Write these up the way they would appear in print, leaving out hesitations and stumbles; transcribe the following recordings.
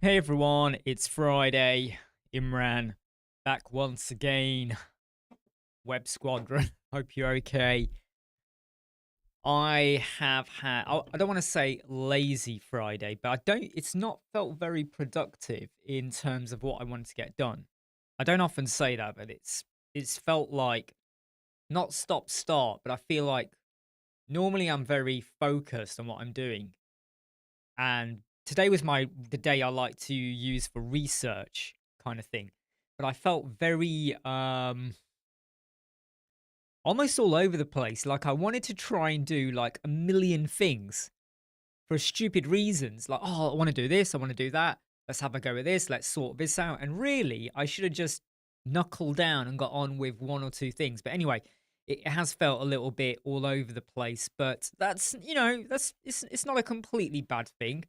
Hey everyone, it's Friday. Imran back once again. Web Squadron. Hope you're okay. I have had, I don't want to say lazy Friday, but it's not felt very productive in terms of what I wanted to get done. I don't often say that, but it's felt like not stop start, but I feel like normally I'm very focused on what I'm doing. And today was the day I like to use for research kind of thing. But I felt very almost all over the place. Like I wanted to try and do like a million things for stupid reasons. Like, oh, I want to do this, I want to do that. Let's have a go at this. Let's sort this out. And really, I should have just knuckled down and got on with one or two things. But anyway, it has felt a little bit all over the place. But that's it's not a completely bad thing.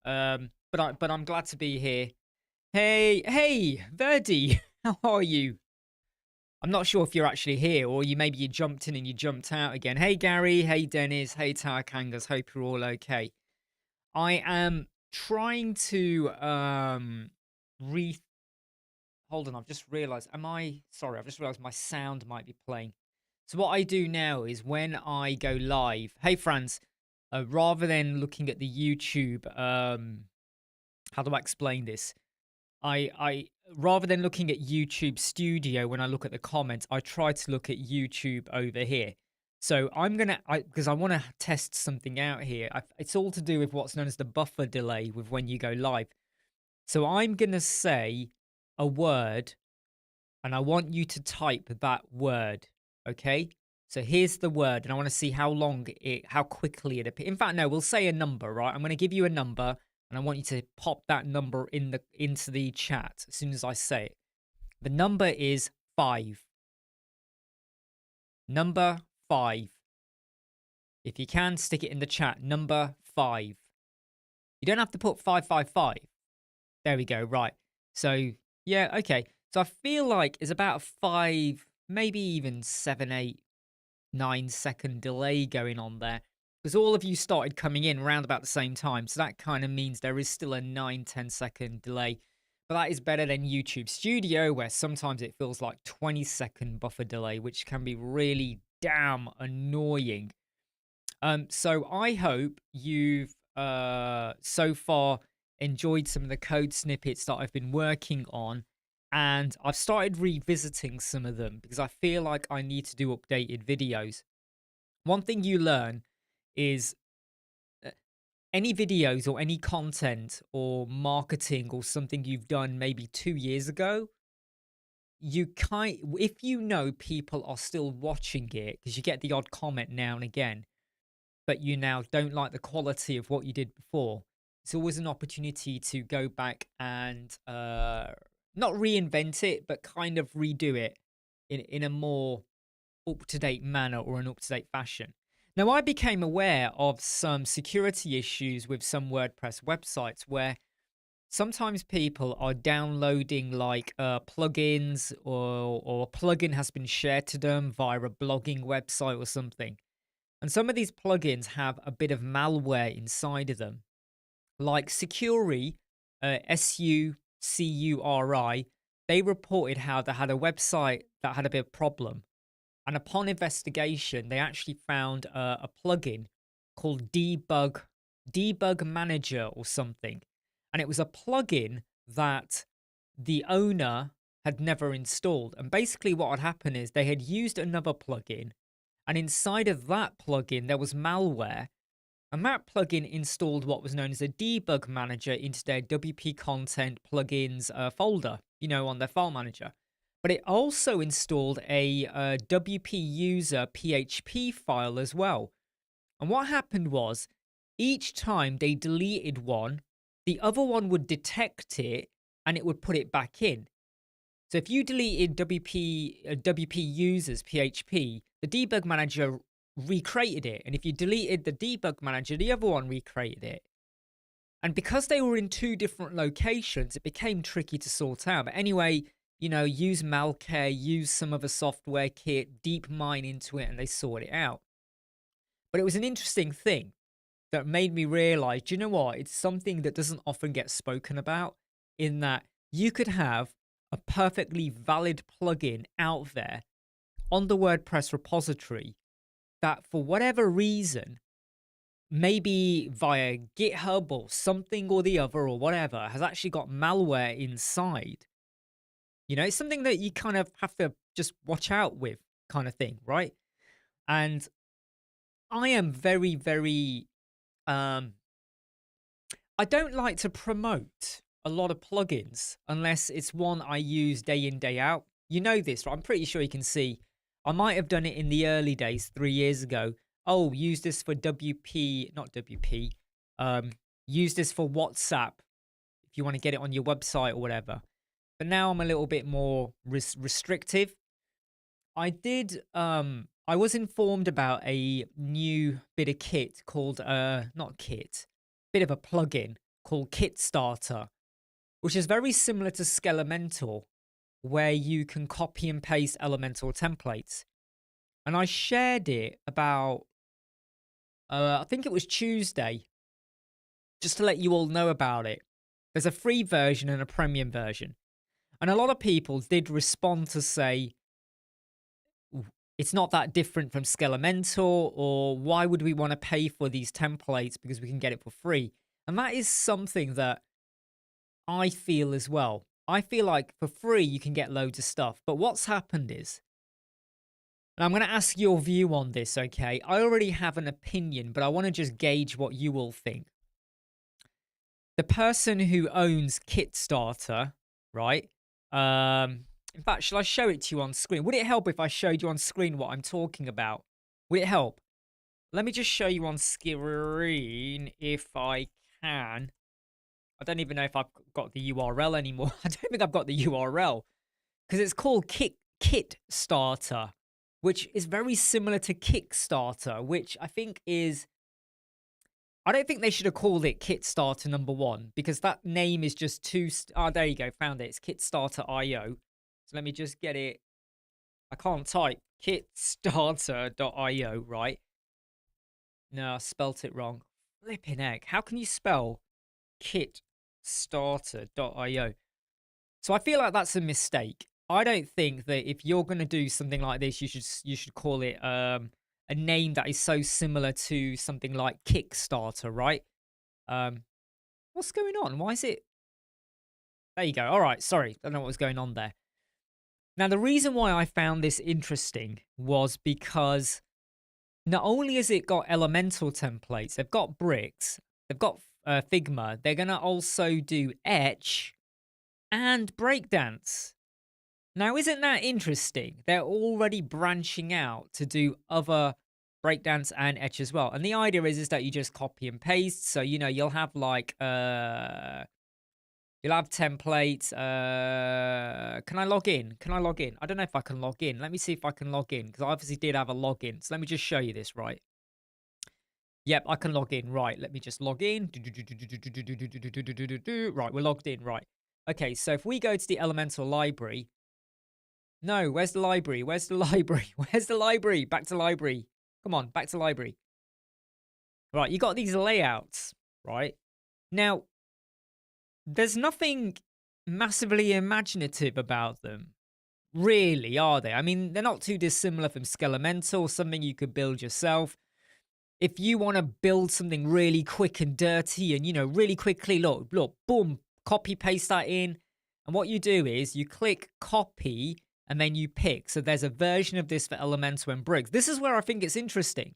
But I'm glad to be here. Hey, Verdi, how are you? I'm not sure if you're actually here or maybe you jumped in and you jumped out again. Hey Gary, hey Dennis, hey Tower Kangas, hope you're all okay. I am trying to re hold on, I've just realized I've just realized my sound might be playing. So what I do now is when I go live, hey Franz, rather than looking at the YouTube, how do I explain this? I rather than looking at YouTube Studio when I look at the comments, I try to look at YouTube over here. So because I want to test something out here. It's all to do with what's known as the buffer delay with when you go live. So I'm gonna say a word, and I want you to type that word. Okay. So here's the word, and I want to see how quickly it appears. In fact, no, we'll say a number, right? I'm going to give you a number, and I want you to pop that number into the chat as soon as I say it. The number is 5. Number 5. If you can, stick it in the chat. Number 5. You don't have to put 555. There we go. Right. So yeah, okay. So I feel like it's about a 5, maybe even 7, 8, 9 second delay going on there, because all of you started coming in around about the same time. So that kind of means there is still a 9-10 second delay. But that is better than YouTube Studio, where sometimes it feels like 20-second buffer delay, which can be really damn annoying. So I hope you've so far enjoyed some of the code snippets that I've been working on, and I've started revisiting some of them because I feel like I need to do updated videos. One thing you learn is uh, any videos or any content or marketing or something you've done maybe 2 years ago, if you know people are still watching it, because you get the odd comment now and again, but you now don't like the quality of what you did before, it's always an opportunity to go back and not reinvent it, but kind of redo it in a more up-to-date manner or an up-to-date fashion. Now, I became aware of some security issues with some WordPress websites where sometimes people are downloading like plugins, or a plugin has been shared to them via a blogging website or something. And some of these plugins have a bit of malware inside of them, like Sucuri, Sucuri. They reported how they had a website that had a bit of problem. And upon investigation, they actually found a plugin called Debug Manager or something. And it was a plugin that the owner had never installed. And basically what had happened is they had used another plugin, and inside of that plugin, there was malware. And that plugin installed what was known as a debug manager into their WP content plugins folder, on their file manager. But it also installed a WP user PHP file as well. And what happened was, each time they deleted one, the other one would detect it and it would put it back in. So if you deleted WP users PHP, the debug manager recreated it. And if you deleted the debug manager, the other one recreated it. And because they were in two different locations, it became tricky to sort out. But anyway, use Malcare, use some other software kit, deep mine into it, and they sort it out. But it was an interesting thing. that made me realize, do you know what? It's something that doesn't often get spoken about, in that you could have a perfectly valid plugin out there on the WordPress repository that, for whatever reason, maybe via GitHub or something or the other or whatever, has actually got malware inside. It's something that you kind of have to just watch out with, kind of thing, right? And I am very, very, um, I don't like to promote a lot of plugins unless it's one I use day in, day out. You know this, right? I'm pretty sure you can see. I might have done it in the early days, 3 years ago. Oh, use this for WP, not WP. Use this for WhatsApp if you want to get it on your website or whatever. But now I'm a little bit more restrictive. I was informed about a new bit of kit called, not kit, bit of a plugin called Kit Starter, which is very similar to Skelemental, where you can copy and paste Elemental templates. And I shared it about, I think it was Tuesday, just to let you all know about it. There's a free version and a premium version. And a lot of people did respond to say, it's not that different from Skelemental, or why would we want to pay for these templates because we can get it for free? And that is something that I feel as well. I feel like for free you can get loads of stuff. But what's happened is, and I'm going to ask your view on this, okay? I already have an opinion, but I want to just gauge what you all think. The person who owns Kitstarter, right? In fact, shall I show it to you on screen? Would it help if I showed you on screen what I'm talking about? Would it help? Let me just show you on screen if I can. I don't even know if I've got the URL anymore. I don't think I've got the URL, because it's called Kit Starter, which is very similar to Kickstarter, which I think is... I don't think they should have called it Kitstarter .1, because that name is just too... Oh, there you go. Found it. It's Kitstarter.io. So let me just get it. I can't type Kitstarter.io, right? No, I spelt it wrong. Flipping heck. How can you spell Kitstarter.io? So I feel like that's a mistake. I don't think that if you're going to do something like this, you should call it a name that is so similar to something like Kickstarter, right? What's going on? Why is it? There you go. All right. Sorry. I don't know what was going on there. Now, the reason why I found this interesting was because not only has it got Elemental templates, they've got bricks, they've got Figma, they're going to also do Etch and Breakdance. Now, isn't that interesting? They're already branching out to do other Breakdance and Etch as well. And the idea is that you just copy and paste. So, you'll have like... You'll have templates. Can I log in? Can I log in? I don't know if I can log in. Let me see if I can log in, because I obviously did have a login. So let me just show you this, right? Yep, I can log in. Right, let me just log in. Right, we're logged in. Right. Okay, so if we go to the Elemental library. No, where's the library? Where's the library? Where's the library? Back to library. Come on, back to library. Right, you got these layouts, right? Now, there's nothing massively imaginative about them, really, are they? I mean, they're not too dissimilar from Skelemental, something you could build yourself. If you want to build something really quick and dirty and, really quickly, look, boom, copy, paste that in. And what you do is you click copy and then you pick. So there's a version of this for Elemental and Bricks. This is where I think it's interesting,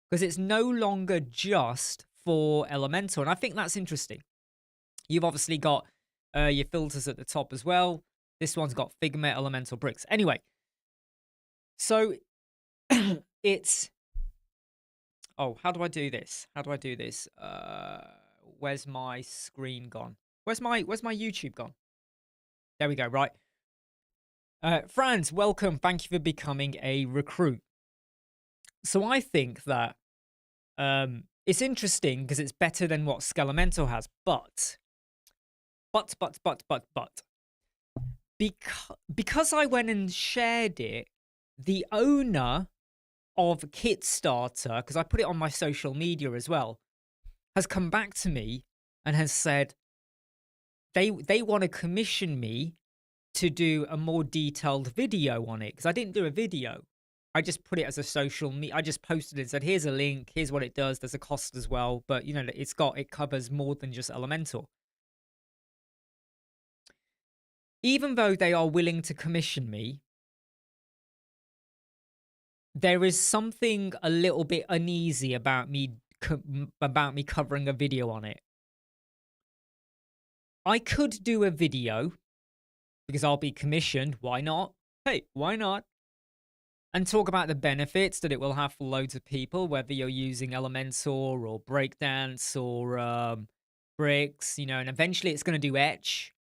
because it's no longer just for Elemental. And I think that's interesting. You've obviously got your filters at the top as well. This one's got Figma, Elemental, Bricks. Anyway, so it's... Oh, how do I do this? How do I do this? Where's my screen gone? Where's my YouTube gone? There we go, right. Franz, welcome. Thank you for becoming a recruit. So I think that it's interesting because it's better than what Skelemental has, but... Because I went and shared it, the owner of Kitstarter, because I put it on my social media as well, has come back to me and has said they want to commission me to do a more detailed video on it, because I didn't do a video. I just put it as a social media. I just posted it and said, here's a link, here's what it does. There's a cost as well, but you know, it covers more than just Elementor. Even though they are willing to commission me, there is something a little bit uneasy about me covering a video on it. I could do a video because I'll be commissioned. Why not? Hey, why not? And talk about the benefits that it will have for loads of people, whether you're using Elementor or Breakdance or Bricks, you know, and eventually it's going to do Etch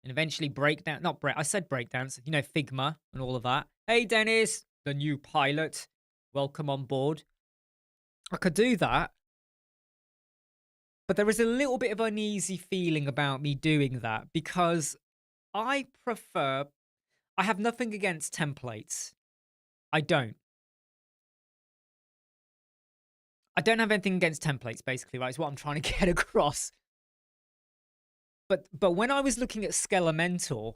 and eventually Breakdance. Not Break, I said Breakdance, you know, Figma and all of that. Hey, Dennis, the new pilot. Welcome on board. I could do that. But there is a little bit of uneasy feeling about me doing that because I have nothing against templates. I don't have anything against templates, basically, right? Is what I'm trying to get across. But when I was looking at Skelementor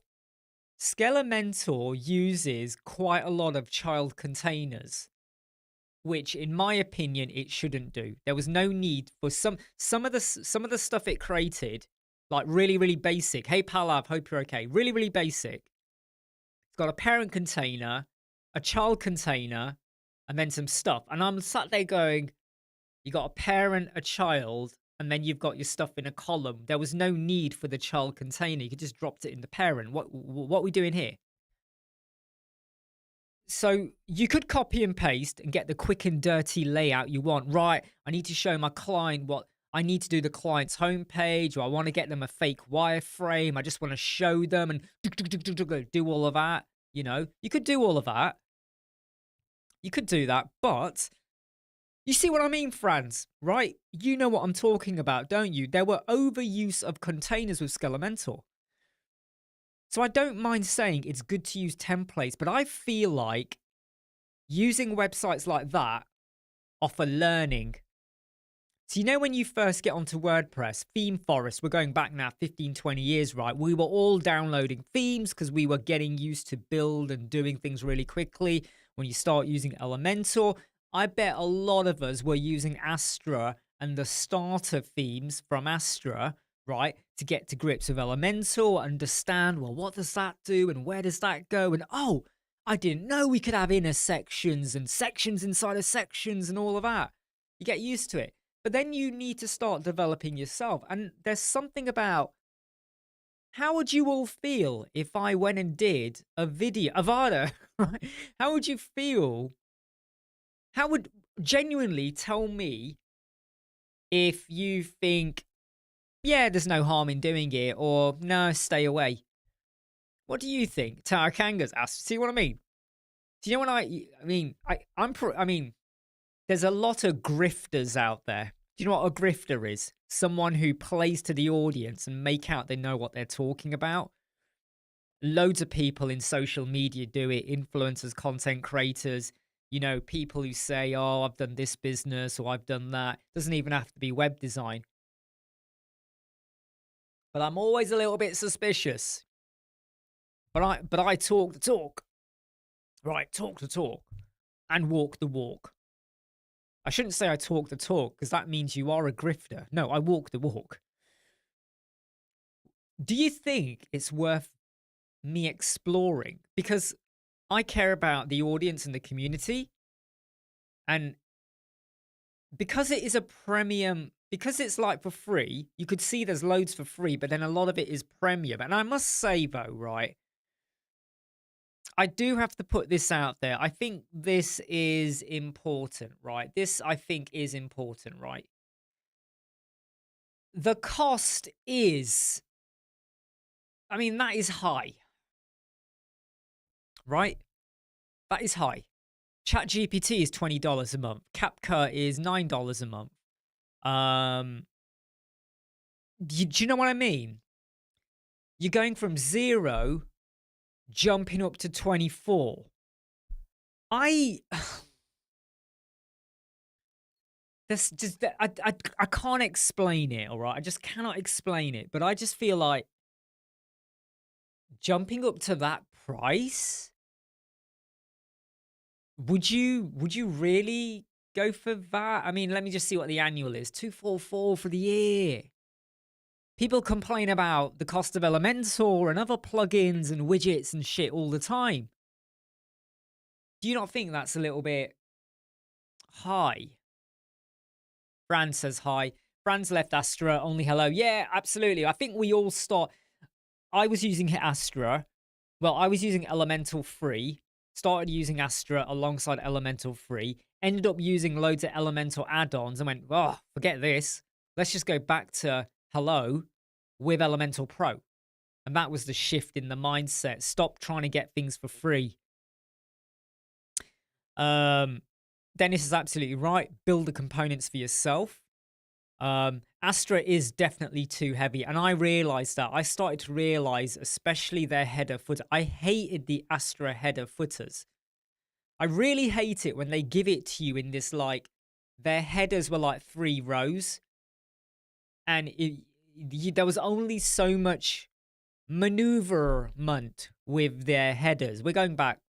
uses quite a lot of child containers, which in my opinion it shouldn't do. There was no need for some of the stuff it created, like really basic. Hey Palav, hope you're okay. Really basic. It's got a parent container, a child container, and then some stuff. And I'm sat there going, you got a parent, a child, and then you've got your stuff in a column. There was no need for the child container. You could just dropped it in the parent. What are we doing here? So you could copy and paste and get the quick and dirty layout you want. Right, I need to show my client what I need to do, the client's homepage, or I want to get them a fake wireframe. I just want to show them and do all of that. You know, you could do all of that. You could do that, but you see what I mean, Franz, right? You know what I'm talking about, don't you? There were overuse of containers with Skelementor. So I don't mind saying it's good to use templates, but I feel like using websites like that offer learning. So you know when you first get onto WordPress, theme forest, we're going back now 15, 20 years, right? We were all downloading themes because we were getting used to build and doing things really quickly. When you start using Elementor, I bet a lot of us were using Astra and the starter themes from Astra, right, to get to grips with Elementor, understand, well, what does that do and where does that go? And oh, I didn't know we could have inner sections and sections inside of sections and all of that. You get used to it. But then you need to start developing yourself. And there's something about, how would you all feel if I went and did a video, Avada, right? How would you feel? How would genuinely tell me if you think, yeah, there's no harm in doing it, or no, stay away. What do you think? Tarakangas asked. See what I mean? Do you know what I mean, there's a lot of grifters out there. Do you know what a grifter is? Someone who plays to the audience and make out they know what they're talking about. Loads of people in social media do it. Influencers, content creators, you know, people who say, oh, I've done this business or I've done that. Doesn't even have to be web design. But I'm always a little bit suspicious. But I talk the talk. Right, talk the talk. And walk the walk. I shouldn't say I talk the talk, because that means you are a grifter. No, I walk the walk. Do you think it's worth me exploring? Because I care about the audience and the community. And because it is a premium, because it's like for free, you could see there's loads for free, but then a lot of it is premium. And I must say though, right, I do have to put this out there. I think this is important, right? This, I think, is important, right? The cost is, I mean, that is high, right? That is high. ChatGPT is $20 a month. CapCut is $9 a month. Do you know what I mean? You're going from 0 jumping up to 24. That's just I can't explain it, all right? I just cannot explain it, but I just feel like jumping up to that price, would you really go for that? I mean, let me just see what the annual is. 244 for the year. People complain about the cost of Elementor and other plugins and widgets and shit all the time. Do you not think that's a little bit high? Fran says hi. Fran's left Astra, only hello. Yeah, absolutely. I think we all start. I was using Astra. Well, I was using Elemental free. Started using Astra alongside Elemental free. Ended up using loads of Elemental add-ons and went, oh, forget this. Let's just go back to hello with Elemental Pro. And that was the shift in the mindset. Stop trying to get things for free. Dennis is absolutely right. Build the components for yourself. Astra is definitely too heavy, and I realized that. I started to realize, especially their header footer. I hated the Astra header footers. I really hate it when they give it to you in this, like, their headers were like 3 rows, and there was only so much maneuverment with their headers. We're going back.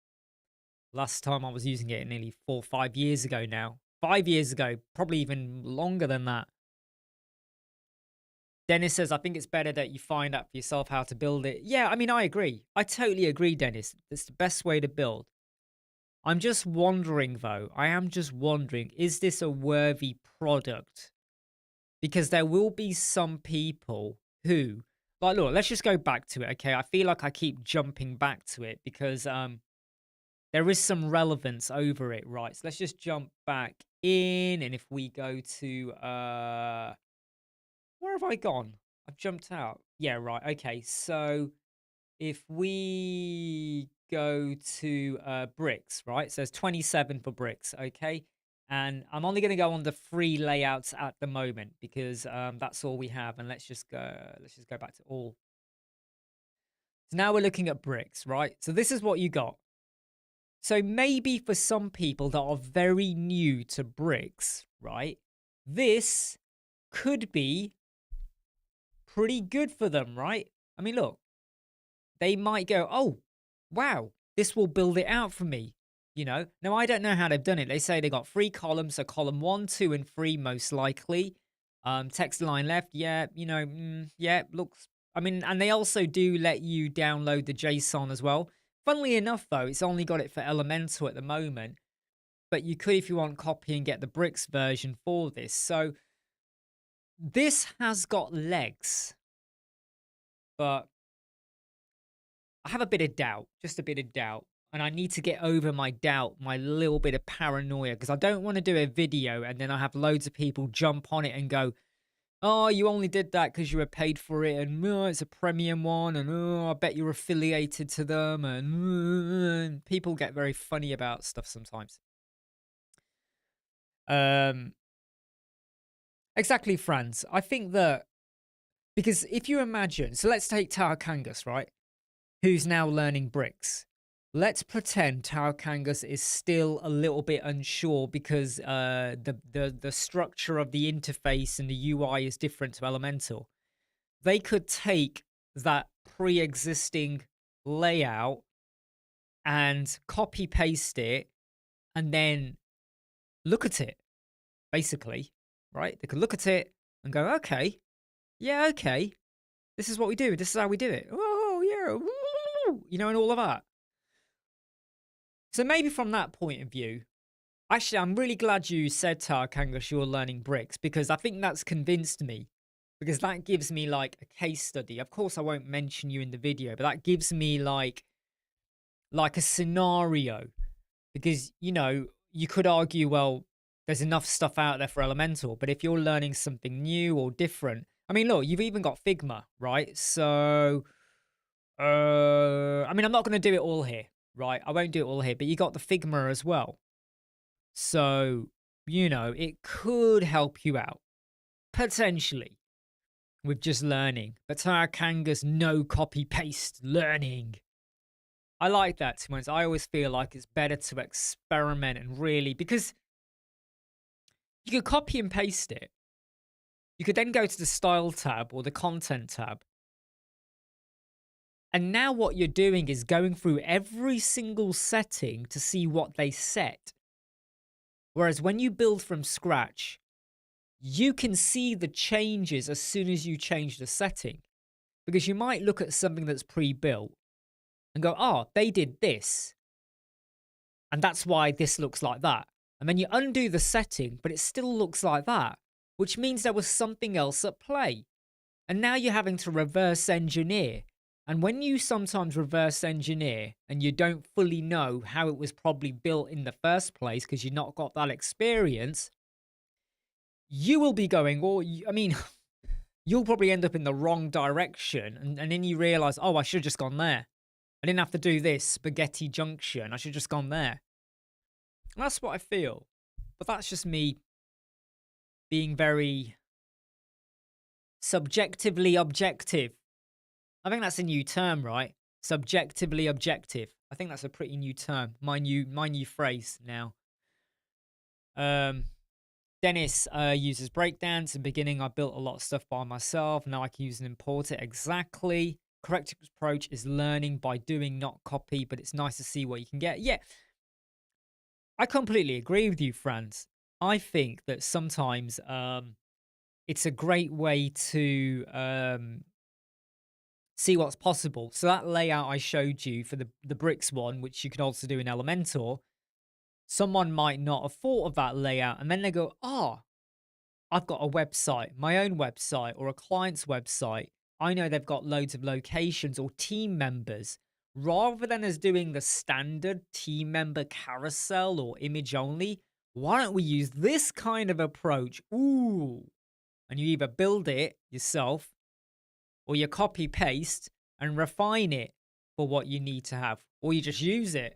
Last time I was using it nearly 4 or 5 years ago now. 5 years ago, probably even longer than that. Dennis says, I think it's better that you find out for yourself how to build it. Yeah, I mean, I agree. I totally agree, Dennis. It's the best way to build. I'm just wondering, though. I am just wondering, is this a worthy product? Because there will be some people who, like, look, let's just go back to it, okay? I feel like I keep jumping back to it because there is some relevance over it, right? So let's just jump back in. And if we go to, where have I gone? I've jumped out. Yeah, right. Okay. So if we go to bricks, right? So it's 27 for bricks. Okay. And I'm only going to go on the free layouts at the moment because that's all we have. And let's just go back to all. So now we're looking at bricks, right? So this is what you got. So maybe for some people that are very new to bricks, right, this could be pretty good for them, right? I mean, look, they might go, oh, wow, this will build it out for me. You know, now I don't know how they've done it. They say they got 3 columns, so column 1, 2, and 3 most likely. Text line left, yeah, you know, yeah, looks. I mean, and they also do let you download the JSON as well. Funnily enough, though, it's only got it for Elemental at the moment, but you could, if you want, copy and get the bricks version for this. So this has got legs, but I have a bit of doubt, just a bit of doubt. And I need to get over my doubt, my little bit of paranoia, because I don't want to do a video and then I have loads of people jump on it and go, oh, you only did that because you were paid for it, and oh, it's a premium one, and oh, I bet you're affiliated to them, and people get very funny about stuff sometimes. Exactly, Franz. I think that, because if you imagine, so let's take Tower Kangas, right? Who's now learning bricks. Let's pretend Tower Kangas is still a little bit unsure because the structure of the interface and the UI is different to Elemental. They could take that pre-existing layout and copy paste it and then look at it, basically, right? They could look at it and go, okay, yeah, okay, this is what we do. This is how we do it. Oh, yeah, woo, you know, and all of that. So maybe from that point of view, actually, I'm really glad you said, Tower Kangas, you're learning bricks, because I think that's convinced me. Because that gives me, like, a case study. Of course, I won't mention you in the video, but that gives me, like a scenario. Because, you know, you could argue, well, there's enough stuff out there for Elemental, but if you're learning something new or different, I mean, look, you've even got Figma, right? So, I mean, I'm not going to do it all here, right? I won't do it all here, but you got the Figma as well. So, you know, it could help you out, potentially, with just learning. But Tower Kangas, no copy-paste learning. I like that, to be honest. I always feel like it's better to experiment and really, because You could copy and paste it. You could then go to the style tab or the content tab. And now what you're doing is going through every single setting to see what they set. Whereas when you build from scratch, you can see the changes as soon as you change the setting. Because you might look at something that's pre-built and go, oh, they did this. And that's why this looks like that. And then you undo the setting, but it still looks like that, which means there was something else at play. And now you're having to reverse engineer. And when you sometimes reverse engineer and you don't fully know how it was probably built in the first place because you've not got that experience, you will be going, you'll probably end up in the wrong direction. And then you realize, oh, I should have just gone there. I didn't have to do this spaghetti junction. I should have just gone there. And that's what I feel. But that's just me being very subjectively objective. I think that's a new term, right? Subjectively objective. I think that's a pretty new term. My new phrase now. Dennis uses breakdowns. In the beginning, I built a lot of stuff by myself. Now I can use and import it. Exactly. Correct approach is learning by doing, not copy. But it's nice to see what you can get. Yeah, I completely agree with you, Franz. I think that sometimes it's a great way to see what's possible. So that layout I showed you for the bricks one, which you can also do in Elementor, someone might not have thought of that layout. And then they go, oh, I've got a website, my own website or a client's website. I know they've got loads of locations or team members. Rather than us doing the standard team member carousel or image only, why don't we use this kind of approach? Ooh. And you either build it yourself or you copy paste and refine it for what you need to have, or you just use it.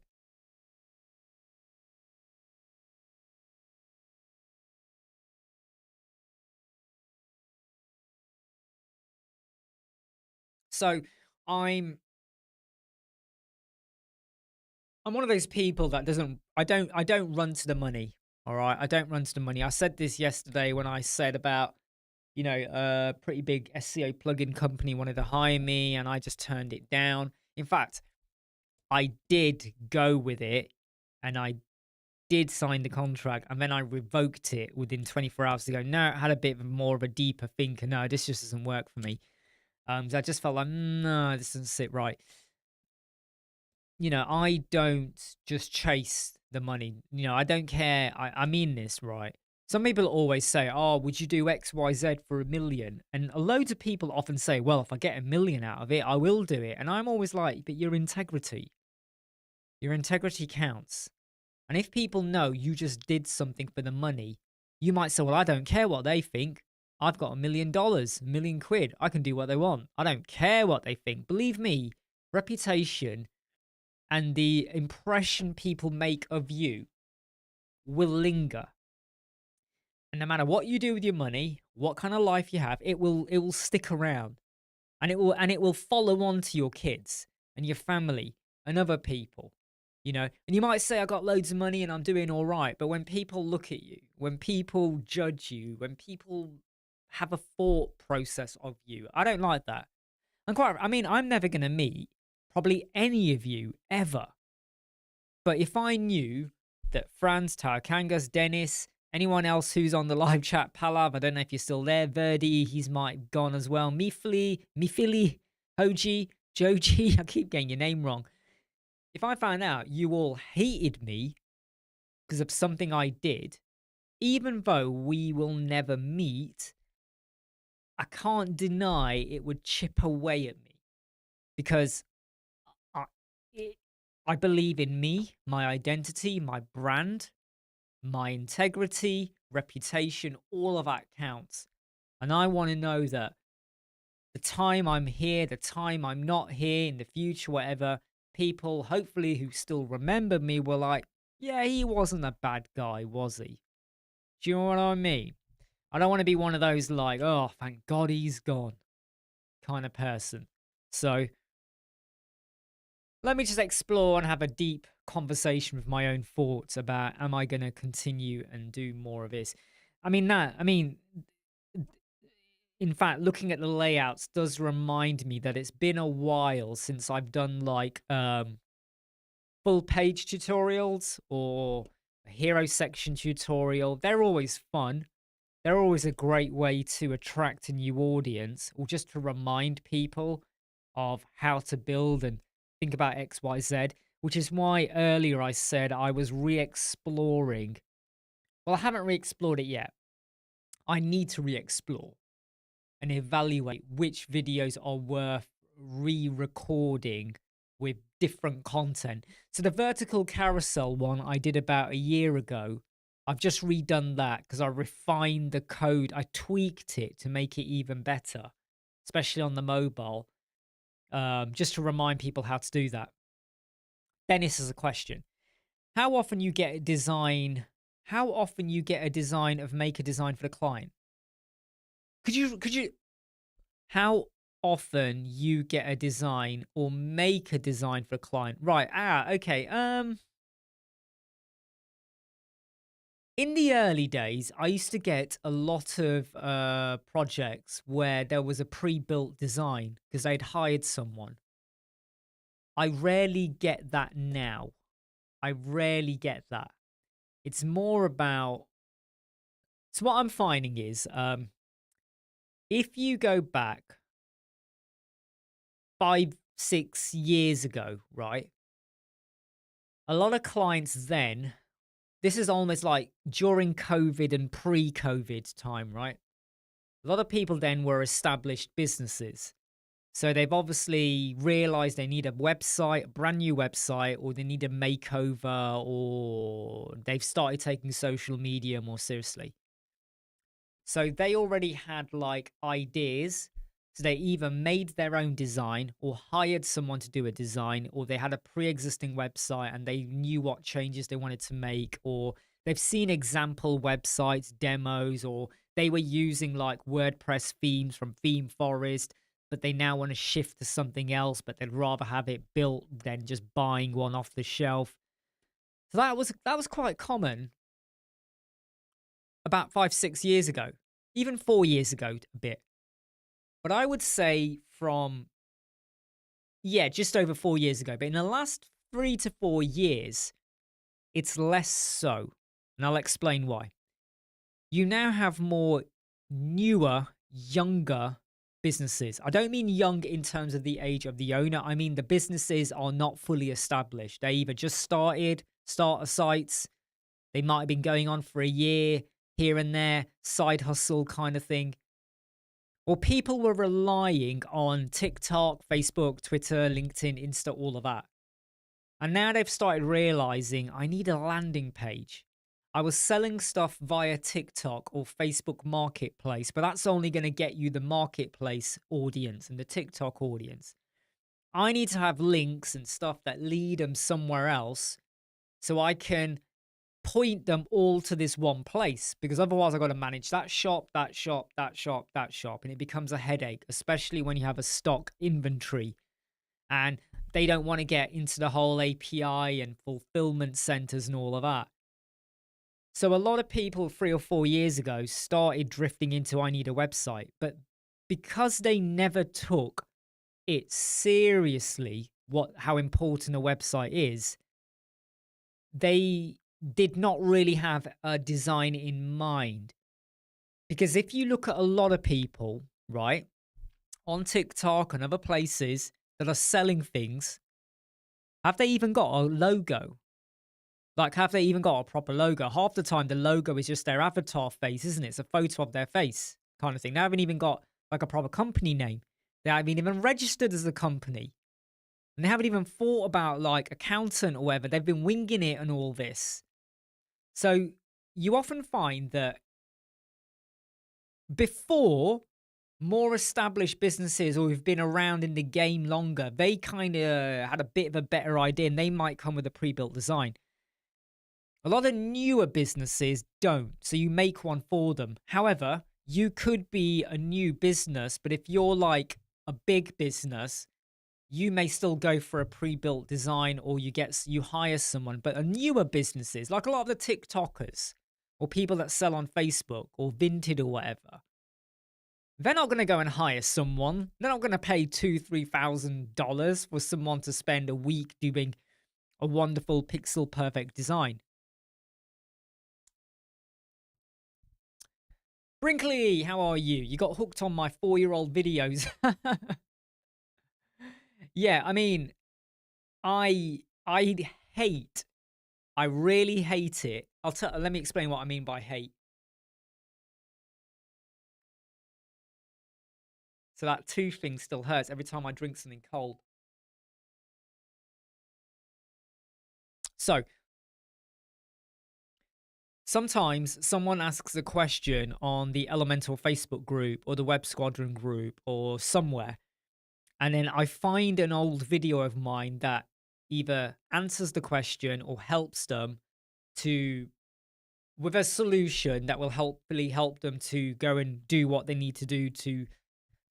So I'm one of those people that I don't run to the money. All right. I don't run to the money. I said this yesterday when I said about, a pretty big SEO plugin company wanted to hire me and I just turned it down. In fact, I did go with it and I did sign the contract and then I revoked it within 24 hours to go, no, I had a bit more of a deeper think and no, this just doesn't work for me. So I just felt like, no, this doesn't sit right. I don't just chase the money. I don't care. I mean this, right? Some people always say, oh, would you do X, Y, Z for $1 million? And loads of people often say, well, if I get $1 million out of it, I will do it. And I'm always like, but your integrity counts. And if people know you just did something for the money, you might say, well, I don't care what they think. I've got $1 million, £1 million. I can do what they want. I don't care what they think. Believe me, reputation and the impression people make of you will linger. And no matter what you do with your money, what kind of life you have, it will stick around. And it will follow on to your kids and your family and other people. And you might say, I got loads of money and I'm doing all right. But when people look at you, when people judge you, when people have a thought process of you, I don't like that. I'm never going to meet probably any of you ever. But if I knew that Franz, Tarakangas, Dennis, anyone else who's on the live chat, Palav, I don't know if you're still there, Verdi, he's might gone as well, Mifili, Hoji, Joji, I keep getting your name wrong. If I found out you all hated me because of something I did, even though we will never meet, I can't deny it would chip away at me because I believe in me, my identity, my brand, my integrity, reputation, all of that counts. And I want to know that the time I'm here, the time I'm not here, in the future, whatever, people, hopefully, who still remember me were like, yeah, he wasn't a bad guy, was he? Do you know what I mean? I don't want to be one of those like, oh, thank God he's gone kind of person. So let me just explore and have a deep conversation with my own thoughts about, am I going to continue and do more of this? I mean, that, I mean, in fact, looking at the layouts does remind me that it's been a while since I've done like full page tutorials or a hero section tutorial. They're always fun. They're always a great way to attract a new audience or just to remind people of how to build and think about XYZ, which is why earlier I said I was re exploring. Well, I haven't re explored it yet. I need to re explore and evaluate which videos are worth re-recording with different content. So the vertical carousel one I did about a year ago, I've just redone that because I refined the code. I tweaked it to make it even better, especially on the mobile, just to remind people how to do that. Dennis has a question. How often you get a design? How often you get a design of make a design for the client? Could you how often you get a design or make a design for a client? Right. Okay. In the early days, I used to get a lot of projects where there was a pre-built design because they'd hired someone. I rarely get that now. I rarely get that. It's more about, so what I'm finding is, if you go back 5, 6 years ago, right? A lot of clients then, this is almost like during COVID and pre-COVID time, right? A lot of people then were established businesses. So they've obviously realized they need a website, a brand new website, or they need a makeover, or they've started taking social media more seriously. So they already had like ideas. So they either made their own design or hired someone to do a design, or they had a pre-existing website and they knew what changes they wanted to make, or they've seen example websites, demos, or they were using like WordPress themes from Theme Forest, but they now want to shift to something else, but they'd rather have it built than just buying one off the shelf. So that was quite common about 5, 6 years ago, even 4 years ago a bit. But I would say from, yeah, just over 4 years ago. But in the last 3 to 4 years, it's less so. And I'll explain why. You now have more newer, younger businesses. I don't mean young in terms of the age of the owner. I mean the businesses are not fully established. They either just starter sites. They might have been going on for a year here and there, side hustle kind of thing. Well, people were relying on TikTok, Facebook, Twitter, LinkedIn, Insta, all of that. And now they've started realizing I need a landing page. I was selling stuff via TikTok or Facebook Marketplace, but that's only going to get you the Marketplace audience and the TikTok audience. I need to have links and stuff that lead them somewhere else so I can point them all to this one place, because otherwise I've got to manage that shop, that shop, that shop, that shop, and it becomes a headache, especially when you have a stock inventory and they don't want to get into the whole API and fulfillment centers and all of that. So a lot of people 3 or 4 years ago started drifting into I need a website, but because they never took it seriously, how important a website is, they did not really have a design in mind. Because if you look at a lot of people, right, on TikTok and other places that are selling things, have they even got a logo? Like, have they even got a proper logo? Half the time, the logo is just their avatar face, isn't it? It's a photo of their face kind of thing. They haven't even got like a proper company name. They haven't even registered as a company. And they haven't even thought about like accountant or whatever. They've been winging it and all this. So you often find that before, more established businesses or who've been around in the game longer, they kind of had a bit of a better idea and they might come with a pre-built design. A lot of newer businesses don't, so you make one for them. However, you could be a new business, but if you're like a big business, you may still go for a pre-built design or you hire someone. But a newer businesses, like a lot of the TikTokers or people that sell on Facebook or Vinted or whatever, they're not going to go and hire someone. They're not going to pay $2,000-$3,000 for someone to spend a week doing a wonderful pixel perfect design. Brinkley, how are you? You got hooked on my 4-year-old videos. Yeah, I mean, I hate, I really hate it. Let me explain what I mean by hate. So that tooth thing still hurts every time I drink something cold. So sometimes someone asks a question on the Elemental Facebook group or the Web Squadron group or somewhere, and then I find an old video of mine that either answers the question or helps them to with a solution that will hopefully help them to go and do what they need to do to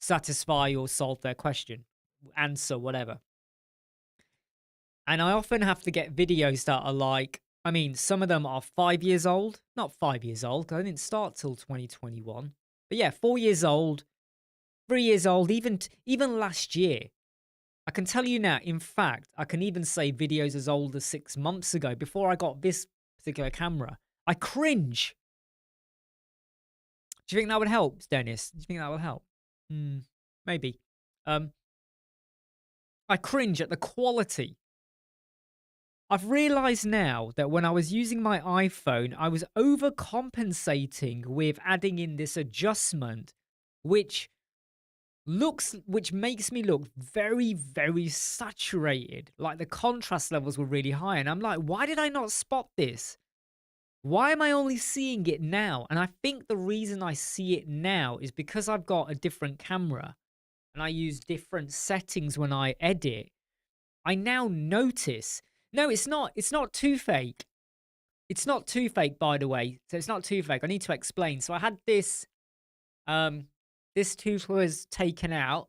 satisfy or solve their question, answer, whatever. And I often have to get videos that are like, I mean, some of them are 5 years old, not 5 years old, 'cause I didn't start till 2021. But yeah, 4 years old, 3 years old, even last year. I can tell you now, in fact, I can even say videos as old as 6 months ago before I got this particular camera. I cringe. Do you think that would help, Dennis? Do you think that would help? Maybe. I cringe at the quality. I've realized now that when I was using my iPhone, I was overcompensating with adding in this adjustment, which makes me look very, very saturated. Like the contrast levels were really high. And I'm like, why did I not spot this? Why am I only seeing it now? And I think the reason I see it now is because I've got a different camera and I use different settings when I edit. I now notice. No, it's not toothache. It's not toothache, by the way. So it's not toothache. I need to explain. So I had this, this tooth was taken out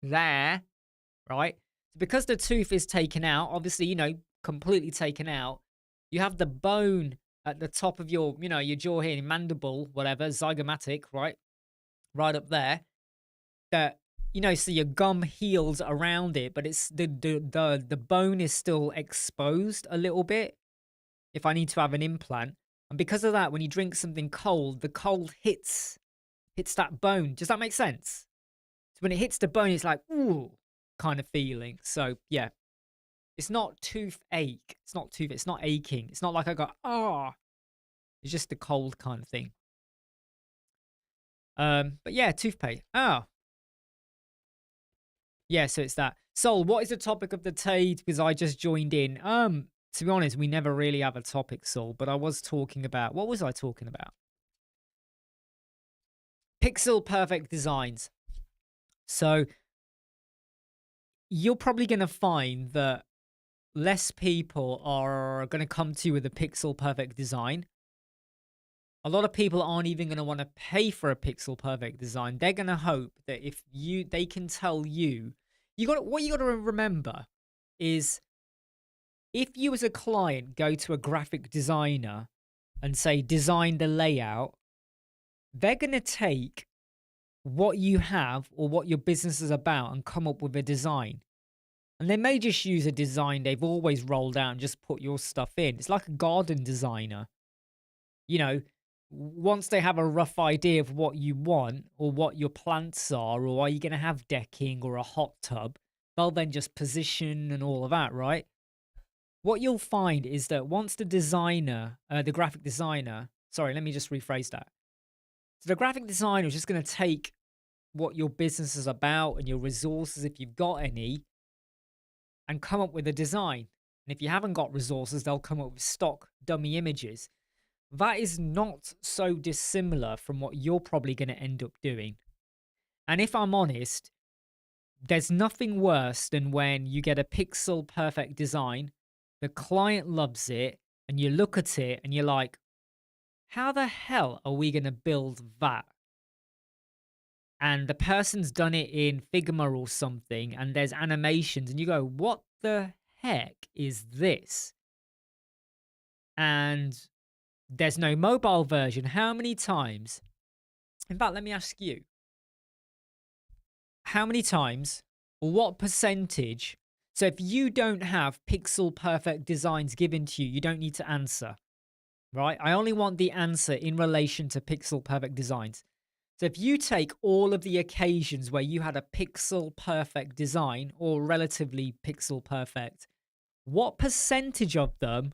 there, right? Because the tooth is taken out, obviously, you know, completely taken out, you have the bone at the top of your, you know, your jaw here, mandible, whatever, zygomatic, right? Right up there. That, you know, so your gum heals around it, but it's the bone is still exposed a little bit if I need to have an implant. And because of that, when you drink something cold, the cold hits that bone. Does that make sense? So when it hits the bone, it's like, ooh, kind of feeling. So yeah, it's not toothache. It's not aching. It's not like I got, it's just the cold kind of thing. But yeah, toothpaste. Oh. Yeah, so it's that. Sol, what is the topic of the Tade? Because I just joined in. To be honest, we never really have a topic, Sol, but I was talking about, what was I talking about? Pixel perfect designs. So you're probably going to find that less people are going to come to you with a pixel perfect design. A lot of people aren't even going to want to pay for a pixel perfect design. They're going to hope that if they can tell you, what you got to remember is if you as a client go to a graphic designer and say, design the layout, they're going to take what you have or what your business is about and come up with a design. And they may just use a design they've always rolled out and just put your stuff in. It's like a garden designer. You know, once they have a rough idea of what you want or what your plants are, or are you going to have decking or a hot tub, they'll then just position and all of that, right? What you'll find is that once the designer, the graphic designer, sorry, let me just rephrase that. So the graphic designer is just going to take what your business is about and your resources, if you've got any, and come up with a design. And if you haven't got resources, they'll come up with stock dummy images. That is not so dissimilar from what you're probably going to end up doing. And if I'm honest, there's nothing worse than when you get a pixel perfect design, the client loves it, and you look at it and you're like, how the hell are we going to build that? And the person's done it in Figma or something, and there's animations, and you go, what the heck is this? and there's no mobile version, how many times, in fact, let me ask you, how many times or what percentage, so if you don't have pixel perfect designs given to you, you don't need to answer, right? I only want the answer in relation to pixel perfect designs. So if you take all of the occasions where you had a pixel perfect design or relatively pixel perfect, what percentage of them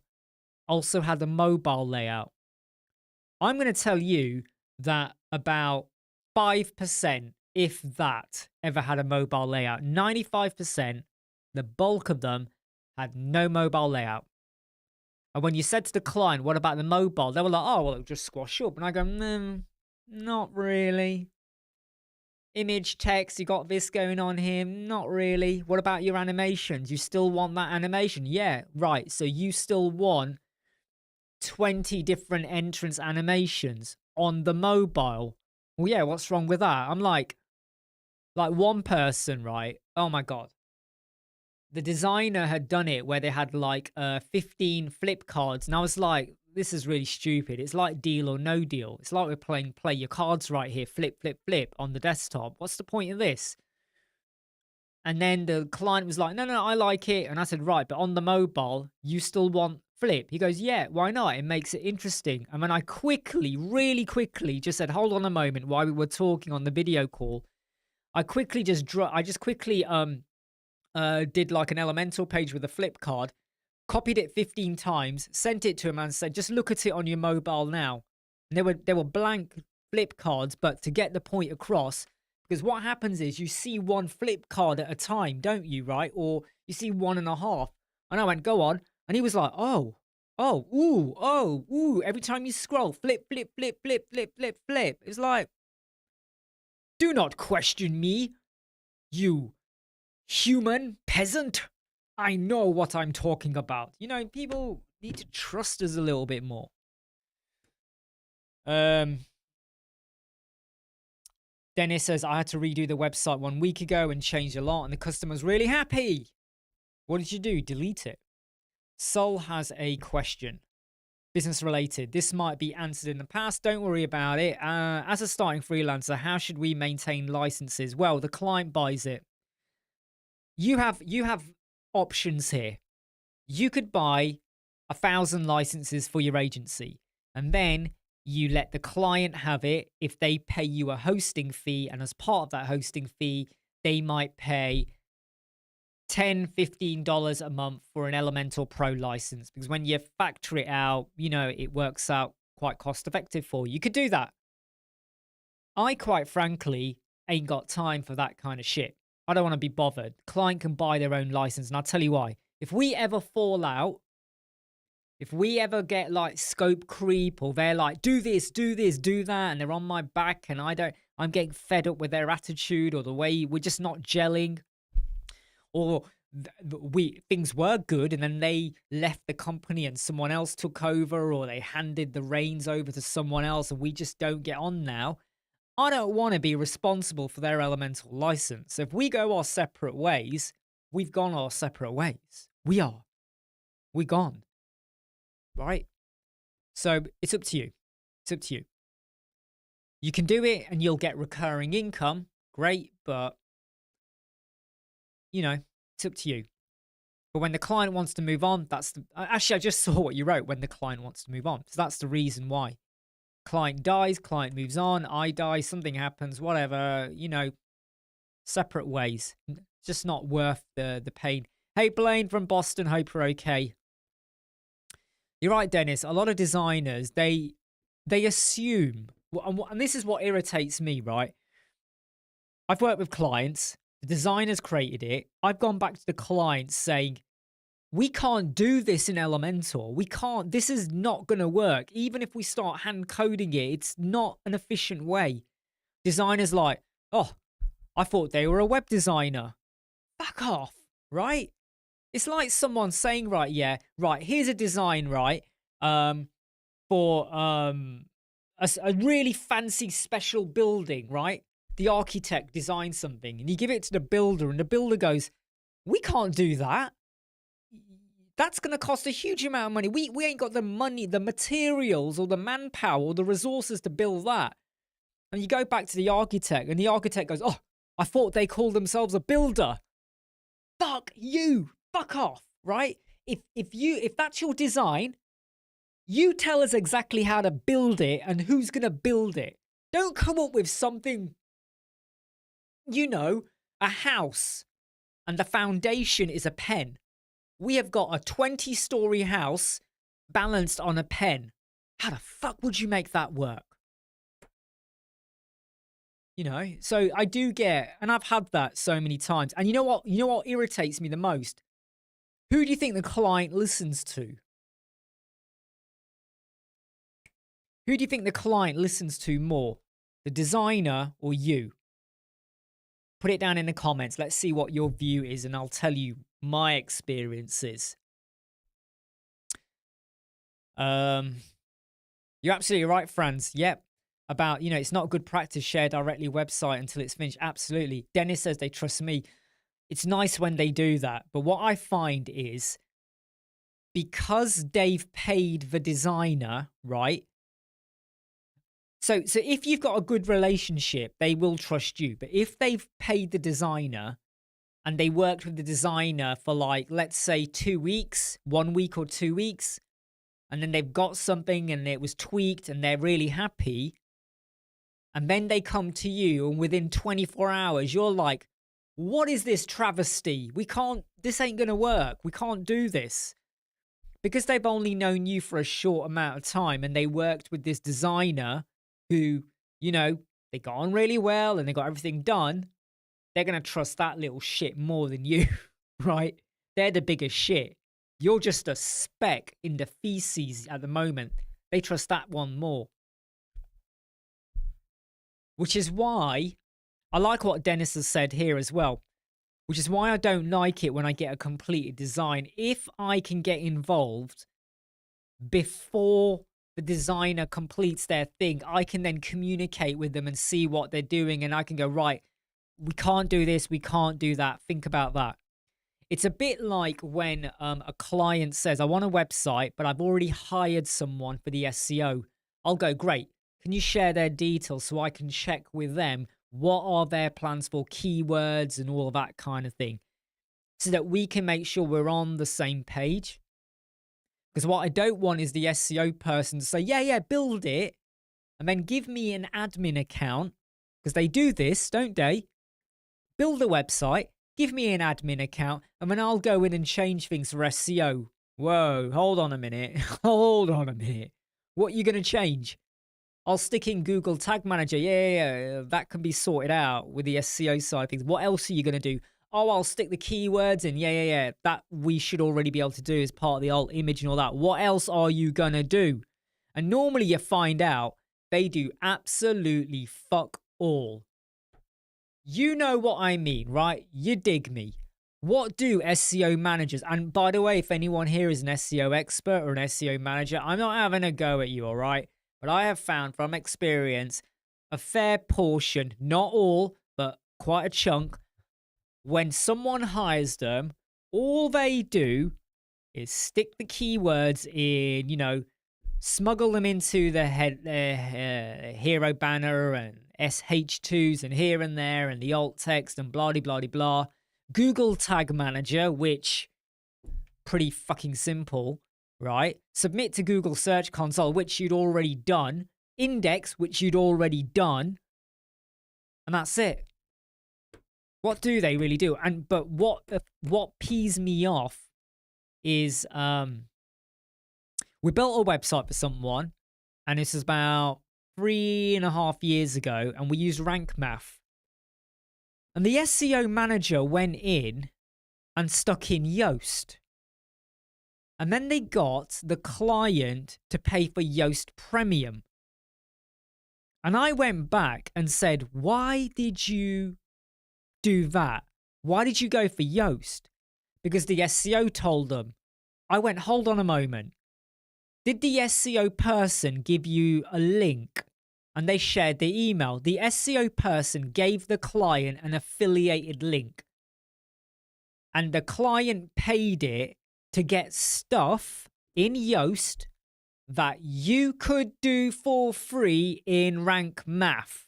also had a mobile layout? I'm going to tell you that about 5%, if that, ever had a mobile layout. 95%, the bulk of them, had no mobile layout. And when you said to the client, what about the mobile? They were like, oh, well, it'll just squash up. And I go, not really. Image, text, you got this going on here? Not really. What about your animations? You still want that animation? Yeah, right. So you still want 20 different entrance animations on the mobile. Well, yeah, what's wrong with that? I'm like one person, right? Oh my God. The designer had done it where they had like 15 flip cards. And I was like, this is really stupid. It's like Deal or No Deal. It's like we're playing play your cards right here, flip, flip, flip on the desktop. What's the point of this? And then the client was like, no, I like it. And I said, right, but on the mobile, you still want flip? He goes, yeah, why not? It makes it interesting. And then I quickly, really quickly just said, hold on a moment while we were talking on the video call. I quickly just did like an elemental page with a flip card, copied it 15 times, sent it to him and said, just look at it on your mobile now. And there were blank flip cards, but to get the point across, because what happens is you see one flip card at a time, don't you, right? Or you see 1.5. And I went, go on. And he was like, oh, ooh. Every time you scroll, flip, flip, flip, flip, flip, flip, flip. It's like, do not question me, you human peasant. I know what I'm talking about. You know, people need to trust us a little bit more. Dennis says, I had to redo the website 1 week ago and change a lot, and the customer's really happy. What did you do? Delete it. Sol has a question. Business related. This might be answered in the past. Don't worry about it. As a starting freelancer, how should we maintain licenses? Well, the client buys it. You have options here. You could buy 1,000 licenses for your agency, and then you let the client have it if they pay you a hosting fee, and as part of that hosting fee, they might pay $10, $15 a month for an Elementor Pro license, because when you factor it out, you know, it works out quite cost effective for you. You could do that. I quite frankly ain't got time for that kind of shit. I don't want to be bothered. Client can buy their own license, and I'll tell you why. If we ever fall out, if we ever get like scope creep, or they're like, do this, do that, and they're on my back and I'm getting fed up with their attitude or the way we're just not gelling, or things were good and then they left the company and someone else took over, or they handed the reins over to someone else and we just don't get on now, I don't want to be responsible for their elemental license. If we go our separate ways, we've gone our separate ways. We're gone. Right? So it's up to you. It's up to you. You can do it and you'll get recurring income. Great, but you know, it's up to you. But when the client wants to move on, actually, I just saw what you wrote, when the client wants to move on. So that's the reason why. Client dies, client moves on, I die, something happens, whatever, you know, separate ways. Just not worth the pain. Hey, Blaine from Boston, hope you're okay. You're right, Dennis. A lot of designers, they assume, and this is what irritates me, right? I've worked with clients, the designers created it. I've gone back to the client saying, we can't do this in Elementor. We can't. This is not going to work. Even if we start hand coding it, it's not an efficient way. Designers like, oh, I thought they were a web designer. Fuck off, right? It's like someone saying, right, yeah, right, here's a design, right, for a really fancy special building, right? The architect designed something and you give it to the builder and the builder goes, we can't do that. That's going to cost a huge amount of money. We ain't got the money, the materials, or the manpower, or the resources to build that. And you go back to the architect, and the architect goes, "Oh, I thought they called themselves a builder." Fuck you. Fuck off, right? If that's your design, you tell us exactly how to build it and who's going to build it. Don't come up with something, a house, and the foundation is a pen. We have got a 20-story house balanced on a pen. How the fuck would you make that work? So I do get, and I've had that so many times. And you know what? You know what irritates me the most? Who do you think the client listens to? Who do you think the client listens to more? The designer or you? Put it down in the comments. Let's see what your view is, and I'll tell you my experiences. You're absolutely right, Franz. Yep. About, it's not good practice, share directly website until it's finished. Absolutely. Dennis says they trust me. It's nice when they do that. But what I find is, because they've paid the designer, right? So if you've got a good relationship, they will trust you. But if they've paid the designer and they worked with the designer for, like, let's say 2 weeks, 1 week or 2 weeks, and then they've got something and it was tweaked and they're really happy, and then they come to you and within 24 hours, you're like, what is this travesty? This ain't going to work. We can't do this. Because they've only known you for a short amount of time and they worked with this designer who, they got on really well and they got everything done, they're going to trust that little shit more than you, right? They're the biggest shit. You're just a speck in the feces at the moment. They trust that one more. Which is why I like what Dennis has said here as well. Which is why I don't like it when I get a completed design. If I can get involved before the designer completes their thing, I can then communicate with them and see what they're doing. And I can go, right, we can't do this, we can't do that. Think about that. It's a bit like when a client says, I want a website, but I've already hired someone for the SEO. I'll go, great. Can you share their details so I can check with them what are their plans for keywords and all of that kind of thing, so that we can make sure we're on the same page? Because what I don't want is the SEO person to say, yeah, build it, and then give me an admin account, because they do this, don't they? Build a website, give me an admin account, and then I'll go in and change things for SEO. Whoa, hold on a minute. Hold on a minute. What are you going to change? I'll stick in Google Tag Manager. Yeah, that can be sorted out with the SEO side of things. What else are you going to do? Oh, I'll stick the keywords in. Yeah. That we should already be able to do as part of the alt image and all that. What else are you going to do? And normally you find out they do absolutely fuck all. You know what I mean, right? You dig me. What do SEO managers, and by the way, if anyone here is an SEO expert or an SEO manager, I'm not having a go at you, all right? But I have found from experience a fair portion, not all, but quite a chunk, when someone hires them, all they do is stick the keywords in, smuggle them into the hero banner and SH2s and here and there and the alt text and blah, blah, blah, blah. Google Tag Manager, which pretty fucking simple, right? Submit to Google Search Console, which you'd already done. Index, which you'd already done. And that's it. What do they really do? But what pees me off is we built a website for someone, and this is about 3.5 years ago, and we used Rank Math. And the SEO manager went in and stuck in Yoast. And then they got the client to pay for Yoast Premium. And I went back and said, why did you do that? Why did you go for Yoast? Because the SEO told them. I went, hold on a moment. Did the SEO person give you a link and they shared the email? The SEO person gave the client an affiliated link. And the client paid it to get stuff in Yoast that you could do for free in rank math.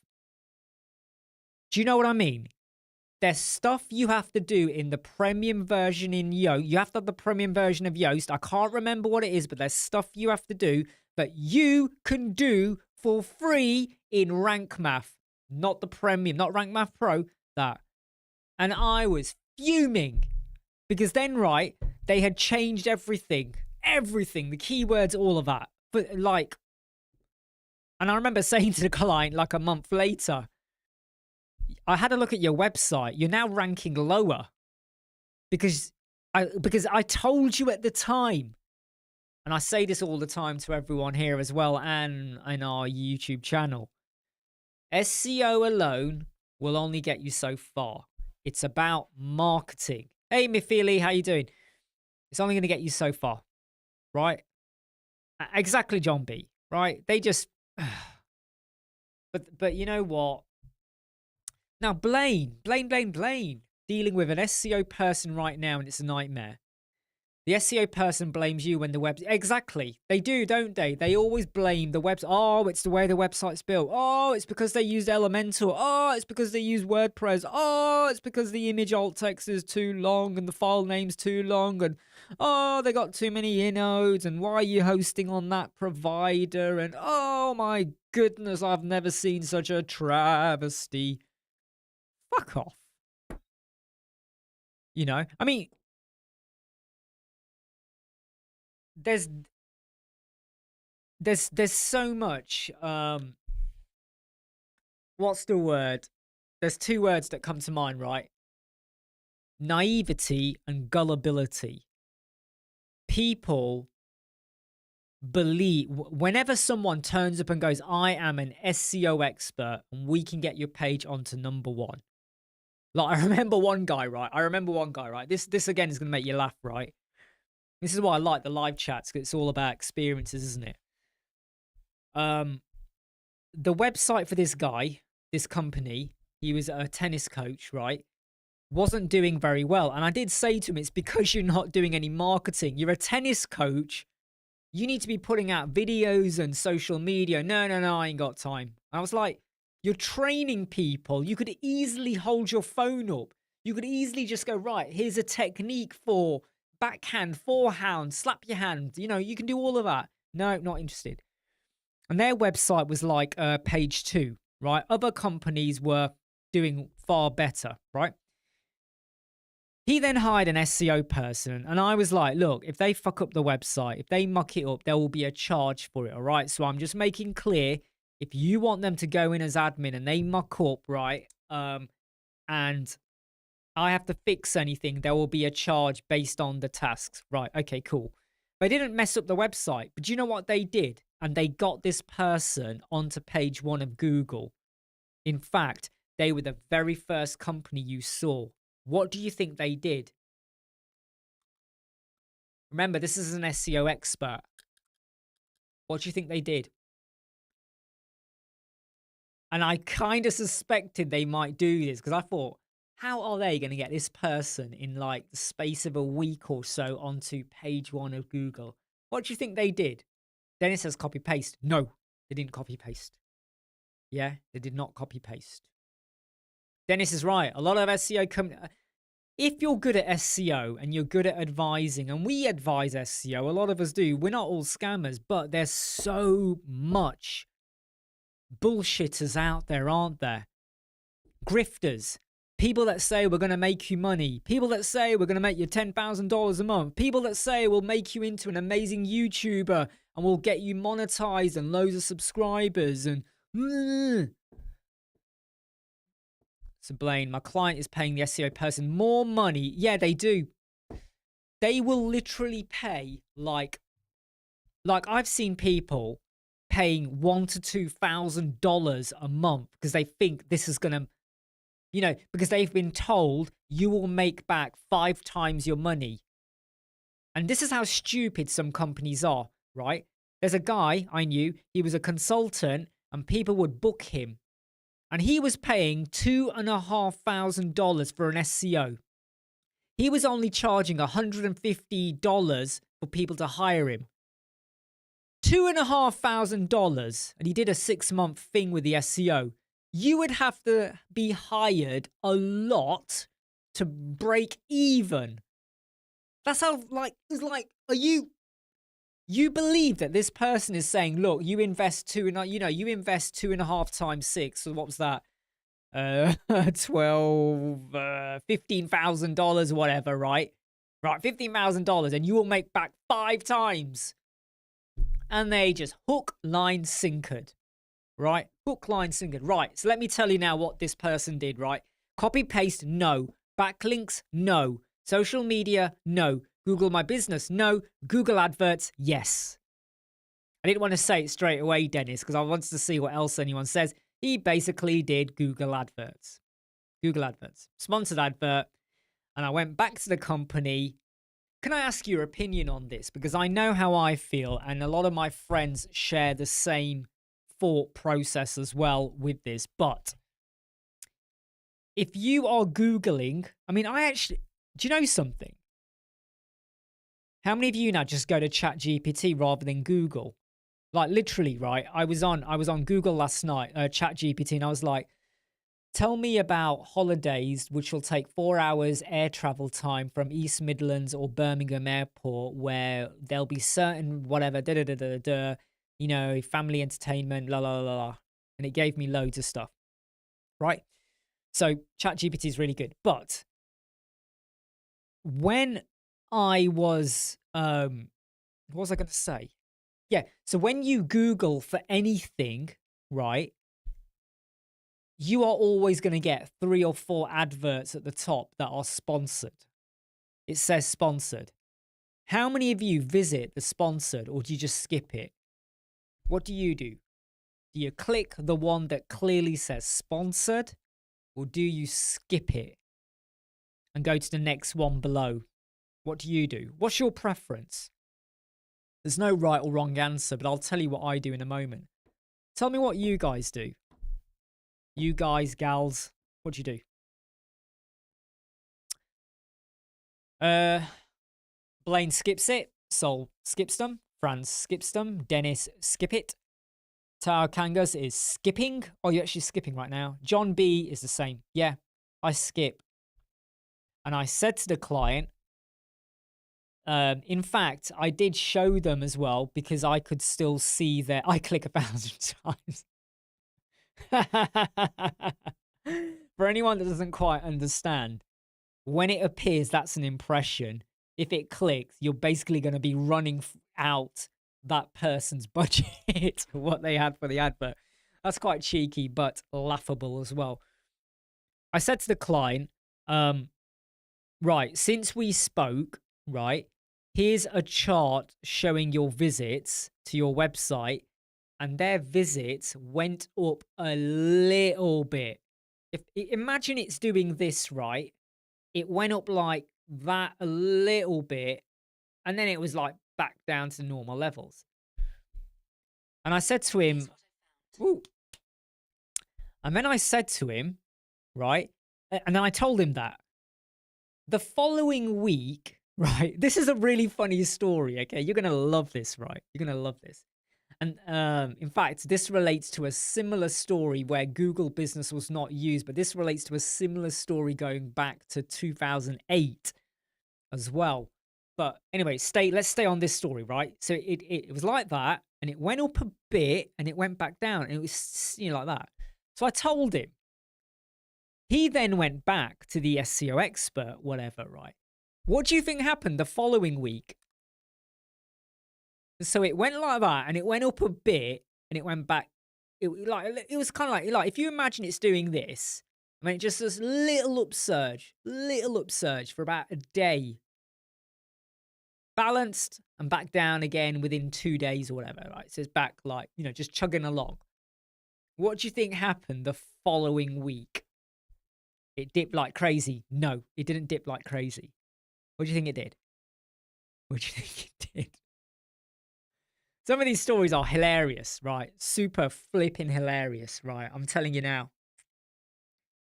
Do you know what I mean? There's stuff you have to do in the premium version in Yoast. You have to have the premium version of Yoast. I can't remember what it is, but there's stuff you have to do that you can do for free in rank math. Not the premium, not rank math pro, that. And I was fuming because then, right, they had changed everything, the keywords, all of that. But like, and I remember saying to the client like a month later, I had a look at your website. You're now ranking lower because I told you at the time, and I say this all the time to everyone here as well and in our YouTube channel. SEO alone will only get you so far. It's about marketing. Hey, Mifili, how you doing? It's only going to get you so far, right? Exactly, John B. Right? They just, but you know what? Now, Blaine, dealing with an SEO person right now, and it's a nightmare. The SEO person blames you when the web... Exactly. They do, don't they? They always blame the website. Oh, it's the way the website's built. Oh, it's because they used Elementor. Oh, it's because they used WordPress. Oh, it's because the image alt text is too long and the file name's too long. And, oh, they got too many inodes. And why are you hosting on that provider? And, oh, my goodness, I've never seen such a travesty. Fuck off. You know? I mean... There's so much what's the word? There's two words that come to mind, right? Naivety and gullibility. People believe whenever someone turns up and goes, I am an SEO expert and we can get your page onto #1. Like I remember one guy, right? This again is gonna make you laugh, right? This is why I like the live chats, because it's all about experiences, isn't it? The website for this guy, this company, he was a tennis coach, right? Wasn't doing very well. And I did say to him, it's because you're not doing any marketing. You're a tennis coach. You need to be putting out videos and social media. No, I ain't got time. I was like, you're training people. You could easily hold your phone up. You could easily just go, right, here's a technique for... backhand, forehand, slap your hand. You know, you can do all of that. No, not interested. And their website was like page 2, right? Other companies were doing far better, right? He then hired an SEO person. And I was like, look, if they fuck up the website, if they muck it up, there will be a charge for it, all right? So I'm just making clear, if you want them to go in as admin and they muck up, right? And... I have to fix anything, there will be a charge based on the tasks. Right, okay, cool. They didn't mess up the website, but do you know what they did? And they got this person onto page 1 of Google. In fact, they were the very first company you saw. What do you think they did? Remember, this is an SEO expert. What do you think they did? And I kind of suspected they might do this because I thought, how are they going to get this person in like the space of a week or so onto page 1 of Google? What do you think they did? Then it says copy paste. No, they didn't copy paste. Yeah, they did not copy paste. Dennis is right. A lot of SEO if you're good at SEO and you're good at advising, and we advise SEO, a lot of us do. We're not all scammers, but there's so much bullshitters out there, aren't there? Grifters. People that say we're going to make you money. People that say we're going to make you $10,000 a month. People that say we'll make you into an amazing YouTuber and we'll get you monetized and loads of subscribers. And so Blaine, my client is paying the SEO person more money. Yeah, they do. They will literally pay like I've seen people paying $1,000 to $2,000 a month because they think this is going to, you know, because they've been told you will make back 5 times your money. And this is how stupid some companies are, right? There's a guy I knew, he was a consultant and people would book him. And he was paying $2,500 for an SEO. He was only charging $150 for people to hire him. $2,500, and he did a 6-month thing with the SEO. You would have to be hired a lot to break even. That's how, like, it's like, are you believe that this person is saying, look, you invest you invest 2.5 times 6. So what was that? 15,000 whatever, right? Right, $15,000, and you will make back 5 times. And they just hook, line, sinkered, right? Hook, line, sinkered. Right, so let me tell you now what this person did, right? Copy, paste, no. Backlinks, no. Social media, no. Google My Business, no. Google Adverts, yes. I didn't want to say it straight away, Dennis, because I wanted to see what else anyone says. He basically did Google Adverts. Google Adverts. Sponsored advert. And I went back to the company. Can I ask your opinion on this? Because I know how I feel, and a lot of my friends share the same thought process as well with this. But if you are Googling, I mean, do you know something? How many of you now just go to ChatGPT rather than Google? Like literally, right? I was on Google last night, ChatGPT, and I was like, tell me about holidays which will take 4 hours air travel time from East Midlands or Birmingham Airport, where there'll be certain whatever, family entertainment, la la la la. And it gave me loads of stuff, right? So ChatGPT is really good. But when I was, what was I going to say? Yeah, so when you Google for anything, right, you are always going to get 3 or 4 adverts at the top that are sponsored. It says sponsored. How many of you visit the sponsored, or do you just skip it? What do you do? Do you click the one that clearly says sponsored, or do you skip it and go to the next one below? What do you do? What's your preference? There's no right or wrong answer, but I'll tell you what I do in a moment. Tell me what you guys do. You guys, gals, what do you do? Blaine skips it. Sol skips them. Franz skips them. Dennis skip it. Tao Kangas is skipping. Oh, you're actually skipping right now. John B is the same. Yeah, I skip. And I said to the client, in fact, I did show them as well, because I could still see that I click 1,000 times. For anyone that doesn't quite understand, when it appears, that's an impression. If it clicks, you're basically going to be running out that person's budget, what they had for the advert. That's quite cheeky, but laughable as well. I said to the client, right, since we spoke, right, here's a chart showing your visits to your website, and their visits went up a little bit. Imagine it's doing this, right? It went up like that a little bit, and then it was like back down to normal levels. And I said to him, ooh. And then I said to him, right? And then I told him that the following week, right? This is a really funny story, okay? You're going to love this, right? You're going to love this. And in fact, this relates to a similar story where Google Business was not used, but this relates to a similar story going back to 2008 as well. But anyway, let's stay on this story, right? So it was like that, and it went up a bit, and it went back down, and it was, like that. So I told him. He then went back to the SEO expert, whatever, right? What do you think happened the following week? So it went like that, and it went up a bit, and it went back. It was kind of like if you imagine it's doing this, I mean, just this little upsurge for about a day, balanced and back down again within 2 days or whatever, right? So it's back like, just chugging along. What do you think happened the following week? It dipped like crazy. No, it didn't dip like crazy. What do you think it did? What do you think it did? Some of these stories are hilarious, right? Super flipping hilarious, right? I'm telling you now.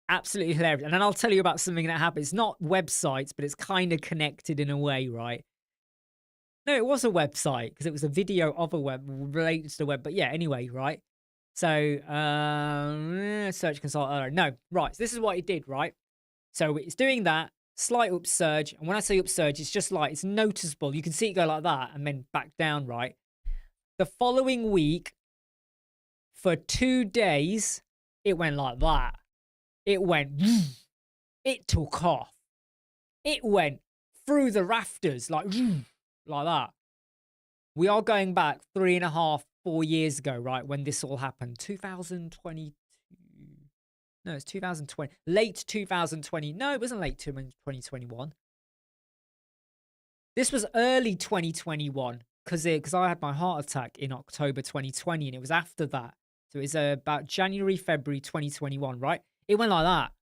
Absolutely hilarious. And then I'll tell you about something that happened. It's not websites, but it's kind of connected in a way, right? No, it was a website because it was a video of a web related to the web. But yeah, anyway, right? So, search console. No, right. So this is what it did, right? So it's doing that slight upsurge. And when I say upsurge, it's just like, it's noticeable. You can see it go like that and then back down, right? The following week, for 2 days, it went like that. It went, it took off. It went through the rafters, like that. We are going back 3.5, 4 years ago, right, when this all happened. 2022. No, it's 2020. Late 2020. No, it wasn't late 2021. This was early 2021 because I had my heart attack in October 2020, and it was after that. So it's about January, February 2021, right? It went like that.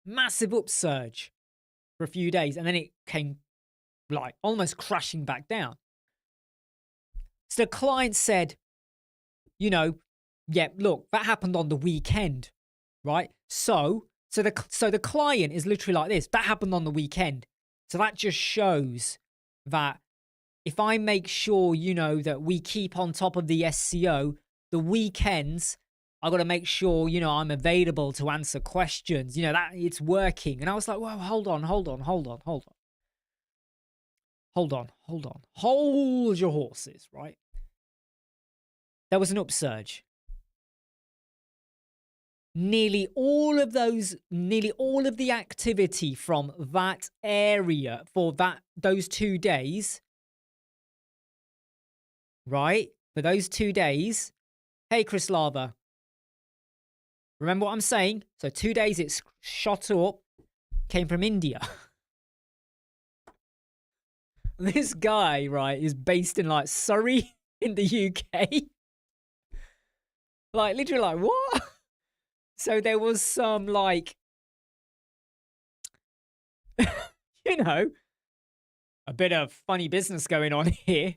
Massive upsurge for a few days, and then it came like almost crashing back down. So the client said, you know, yeah, look, that happened on the weekend, right? So the client is literally like this. That happened on the weekend. So that just shows that if I make sure, you know, that we keep on top of the SEO, the weekends, I got to make sure, you know, I'm available to answer questions, you know, that it's working. And I was like, well, hold on. Hold your horses, right? There was an upsurge. Nearly all of the activity from that area for those 2 days, right? For those 2 days. Hey, Chris Lava. Remember what I'm saying? So 2 days it's shot up, came from India. This guy, right, is based in like Surrey in the UK. Like literally like, what? So there was some like, you know, a bit of funny business going on here.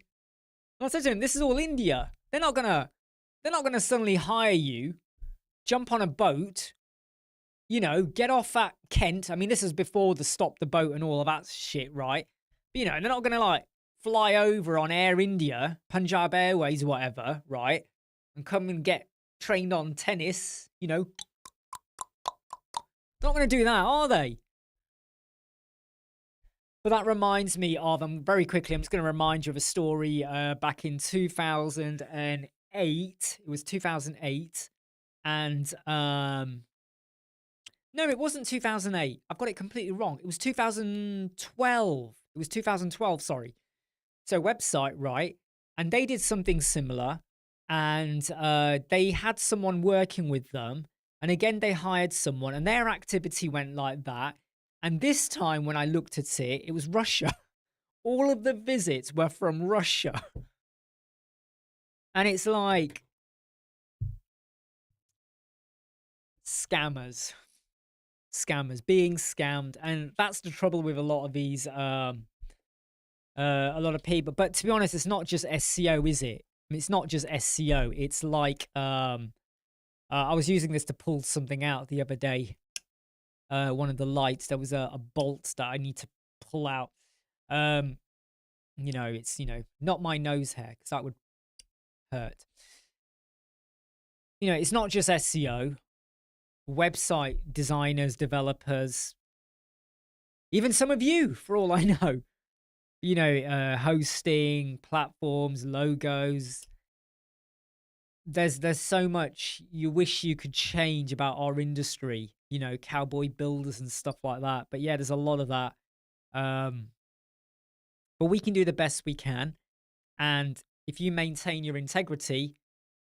I said to him, this is all India. They're not gonna suddenly hire you, jump on a boat, you know, get off at Kent. I mean, this is before the stop the boat and all of that shit, right? But, you know, they're not gonna like fly over on Air India, Punjab Airways, whatever, right? And come and get trained on tennis, you know. They're not gonna do that, are they? But that reminds me of, very quickly, I'm just going to remind you of a story back in 2008. It was 2008. And, no, it wasn't 2008. I've got it completely wrong. It was 2012. It was 2012, sorry. So website, right? And they did something similar. And they had someone working with them. And again, they hired someone. And their activity went like that. And this time when I looked at it, it was Russia. All of the visits were from Russia. And it's like scammers being scammed. And that's the trouble with a lot of these, a lot of people. But to be honest, it's not just SEO, is it? I mean, it's not just SEO. It's like, I was using this to pull something out the other day. One of the lights, there was a bolt that I need to pull out. You know, it's, you know, not my nose hair because that would hurt. You know, it's not just SEO. Website designers, developers, even some of you, for all I know. You know, hosting, platforms, logos. There's so much you wish you could change about our industry, you know, cowboy builders and stuff like that. But yeah, there's a lot of that. But we can do the best we can. And if you maintain your integrity